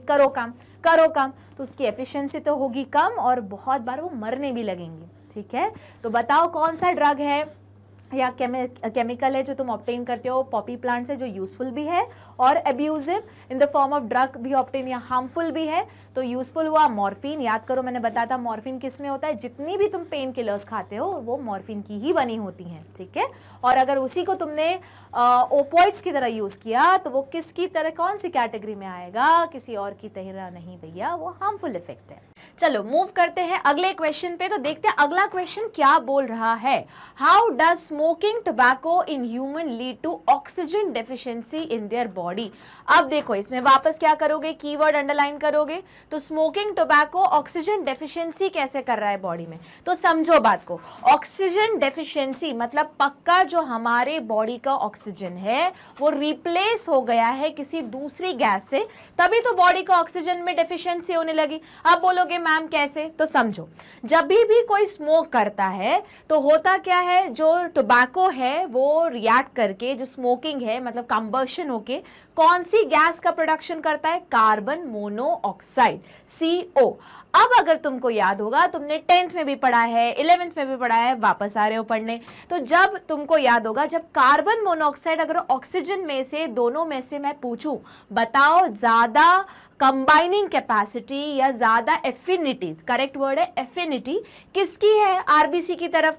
करो काम तो उसकी एफिशिएंसी तो होगी कम और बहुत बार वो मरने भी लगेंगी, ठीक है। तो बताओ कौन सा ड्रग है या केमिकल है जो तुम ऑब्टेन करते हो पॉपी प्लांट से, जो यूजफुल भी है और abusive in the form of drug भी ऑब्टेन या हार्मफुल भी है। तो यूजफुल हुआ मॉर्फिन, याद करो मैंने बताया था मॉर्फिन किस में होता है, जितनी भी तुम पेन किलर्स खाते हो वो मॉर्फिन की ही बनी होती हैं, ठीक है। और अगर उसी को तुमने ओपोइड्स की तरह यूज किया तो वो किसकी तरह, कौन सी कैटेगरी में आएगा, किसी और की तरह नहीं भैया, वो हार्मफुल इफेक्ट है। चलो मूव करते हैं अगले क्वेश्चन पे। तो देखते हैं अगला क्वेश्चन क्या बोल रहा है। How does smoking tobacco in human lead to oxygen deficiency in their body. अब देखो इसमें वापस क्या करोगे, कीवर्ड अंडरलाइन करोगे। तो स्मोकिंग टोबैको ऑक्सीजन डेफिशिएंसी कैसे कर रहा है बॉडी में, तो समझो बात को। ऑक्सीजन डेफिशिएंसी मतलब पक्का जो हमारे बॉडी का ऑक्सीजन है वो रिप्लेस हो गया है किसी दूसरी गैस से, तभी तो बॉडी का ऑक्सीजन में डेफिशिएंसी होने लगी। अब बोलोगे मैम कैसे, तो समझो जब भी कोई स्मोक करता है तो होता क्या है, जो टोबैको है वो रिएक्ट करके, जो स्मोकिंग है मतलब कंबशन होके कौन सी गैस का प्रोडक्शन करता है, कार्बन मोनोऑक्साइड CO। अब अगर तुमको याद होगा, तुमने 10th में भी पढ़ा है, 11th में भी पढ़ा है, वापस आ रहे हो पढ़ने, तो जब तुमको याद होगा जब कार्बन मोनोऑक्साइड अगर ऑक्सीजन में से, दोनों में से मैं पूछूं बताओ ज्यादा कंबाइनिंग कैपेसिटी या ज्यादा एफिनिटी, करेक्ट वर्ड है एफिनिटी, किसकी है, आरबीसी की तरफ।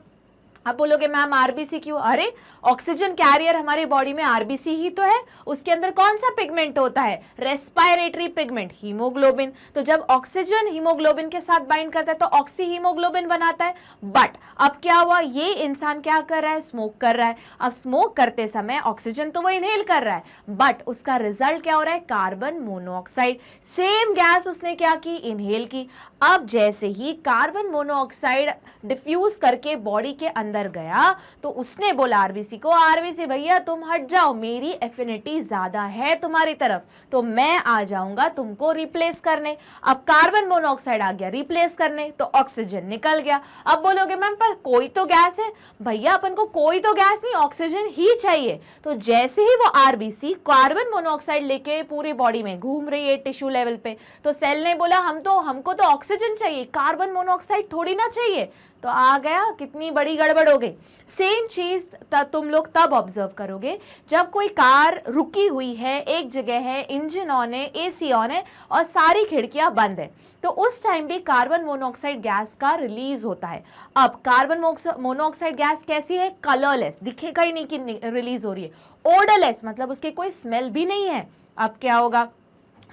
आप बोलोगे मैम आरबीसी क्यों? अरे ऑक्सीजन कैरियर हमारी बॉडी में आरबीसी ही तो है, उसके अंदर कौन सा पिगमेंट होता है? Respiratory pigment, haemoglobin. तो जब ऑक्सीजन हीमोग्लोबिन के साथ बाइंड करता है तो ऑक्सी हीमोग्लोबिन बनाता है। बट अब क्या हुआ, ये इंसान क्या कर रहा है? स्मोक कर रहा है। अब स्मोक करते समय ऑक्सीजन तो वो इनहेल कर रहा है, बट उसका रिजल्ट क्या हो रहा है? Carbon monoxide. सेम गैस उसने क्या की? इनहेल की। अब जैसे ही कार्बन मोनोऑक्साइड डिफ्यूज करके बॉडी के अंदर गया तो उसने बोला आरबीसी को, आरबीसी भैया तुम हट जाओ, मेरी एफिनिटी ज्यादा है तुम्हारी तरफ, तो मैं आ जाऊंगा तुमको रिप्लेस करने। अब कार्बन मोनोऑक्साइड आ गया रिप्लेस करने, तो ऑक्सीजन निकल गया। अब बोलोगे मैम पर कोई तो गैस है। भैया अपन को कोई तो गैस नहीं, ऑक्सीजन ही चाहिए। तो जैसे ही वो आरबीसी कार्बन मोनोऑक्साइड लेके पूरी बॉडी में घूम रही है टिश्यू लेवल पे, तो सेल ने बोला हमको तो ऑक्सीजन चाहिए, कार्बन मोनोऑक्साइड थोड़ी ना चाहिए। तो आ गया, कितनी बड़ी गड़बड़ हो गई। सेम चीज तुम लोग तब ऑब्जर्व करोगे जब कोई कार रुकी हुई है, एक जगह है, इंजन ऑन है, एसी ऑन है और सारी खिड़कियां बंद है, तो उस टाइम भी कार्बन मोनोऑक्साइड गैस का रिलीज होता है। अब कार्बन मोनोऑक्साइड गैस कैसी है? कलरलेस, दिखेगा ही नहीं कि रिलीज हो रही है। ओडरलेस, मतलब उसकी कोई स्मेल भी नहीं है। अब क्या होगा,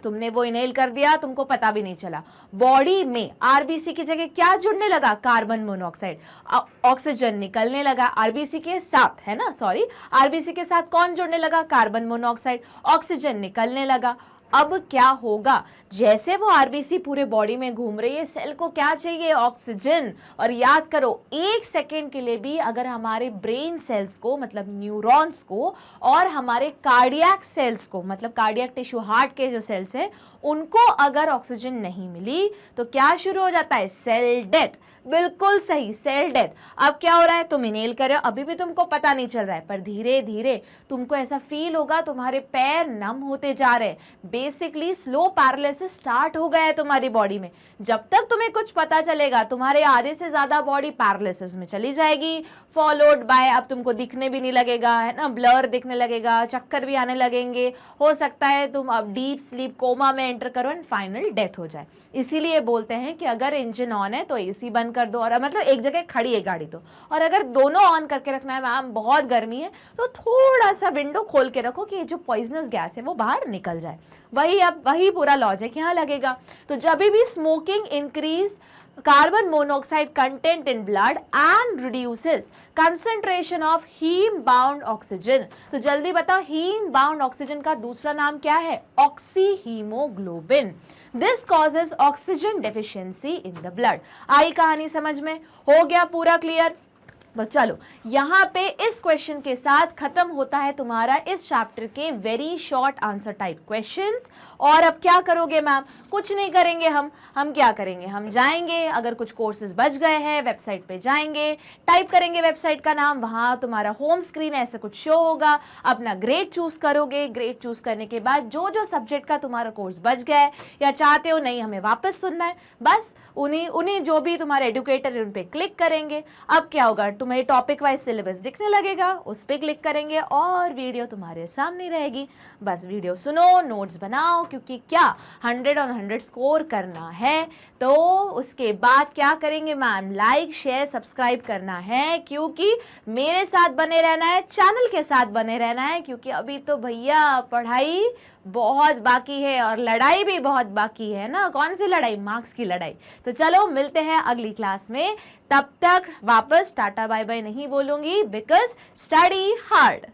तुमने वो इनहेल कर दिया, तुमको पता भी नहीं चला। बॉडी में आरबीसी की जगह क्या जुड़ने लगा? Carbon monoxide. ऑक्सीजन निकलने लगा आरबीसी के साथ, है ना, सॉरी, आरबीसी के साथ कौन जुड़ने लगा? Carbon monoxide. ऑक्सीजन निकलने लगा। अब क्या होगा, जैसे वो आरबीसी पूरे बॉडी में घूम रही है, सेल को क्या चाहिए? ऑक्सीजन। और याद करो, एक सेकेंड के लिए भी अगर हमारे ब्रेन सेल्स को, मतलब न्यूरॉन्स को, और हमारे कार्डियक सेल्स को, मतलब कार्डियक टिश्यू, हार्ट के जो सेल्स हैं, उनको अगर ऑक्सीजन नहीं मिली तो क्या शुरू हो जाता है? Cell death. बिल्कुल सही, सेल डेथ। अब क्या हो रहा है, तुम इनहेल कर रहे हो, अभी भी तुमको पता नहीं चल रहा है, पर धीरे धीरे तुमको ऐसा फील होगा तुम्हारे पैर नम होते जा रहे हैं। बेसिकली स्लो पैरालिसिस स्टार्ट हो गया है तुम्हारी बॉडी में। जब तक तुम्हें कुछ पता चलेगा तुम्हारे आधे से ज्यादा बॉडी पैरालिसिस में चली जाएगी, फॉलोड बाय अब तुमको दिखने भी नहीं लगेगा, है ना, ब्लर दिखने लगेगा, चक्कर भी आने लगेंगे, हो सकता है तुम अब डीप स्लीप कोमा में एंटर करो एंड फाइनल डेथ हो जाए। इसीलिए बोलते हैं कि अगर इंजन ऑन है तो एसी बंद कर दो, और मतलब एक जगह खड़ी है गाड़ी तो, और अगर दोनों ऑन करके रखना है, मैम बहुत गर्मी है, तो थोड़ा सा विंडो खोल के रखो कि ये जो पॉइजनस गैस है वो बाहर निकल जाए। वही पूरा लॉजिक यहाँ लगेगा। तो जब भी smoking increase carbon monoxide content in blood and reduces concentration of heme bound oxygen। तो जल्दी बताओ, heme bound oxygen का दूसरा नाम क्या है? Oxyhaemoglobin. This causes oxygen deficiency in the blood। आई कहानी समझ में? हो गया पूरा क्लियर? तो चलो, यहाँ पे इस क्वेश्चन के साथ खत्म होता है तुम्हारा इस चैप्टर के very short answer type questions. और अब क्या करोगे मैम? कुछ नहीं करेंगे हम क्या करेंगे, हम जाएंगे, अगर कुछ कोर्सेज बच गए हैं वेबसाइट पे जाएंगे, टाइप करेंगे वेबसाइट का नाम, वहाँ तुम्हारा होम स्क्रीन ऐसा कुछ शो होगा, अपना ग्रेड चूज करोगे। ग्रेड चूज करने के बाद जो जो सब्जेक्ट का तुम्हारा कोर्स बच गया है या चाहते हो नहीं हमें वापस सुनना है, बस उन्हीं जो भी तुम्हारे एडुकेटर है उन पे क्लिक करेंगे। अब क्या होगा, तुम्हें टॉपिक वाइज सिलेबस दिखने लगेगा, उस पर क्लिक करेंगे और वीडियो तुम्हारे सामने रहेगी। बस वीडियो सुनो, नोट्स बनाओ, क्योंकि क्या 100 on 100 स्कोर करना है। तो उसके बाद क्या करेंगे मैम? लाइक शेयर सब्सक्राइब करना है, क्योंकि मेरे साथ बने रहना है, चैनल के साथ बने रहना है, क्योंकि अभी तो भैया पढ़ाई बहुत बाकी है और लड़ाई भी बहुत बाकी है ना। कौन सी लड़ाई? मार्क्स की लड़ाई। तो चलो मिलते हैं अगली क्लास में, तब तक वापस टाटा बाय बाय नहीं बोलूंगी, बिकॉज स्टडी हार्ड।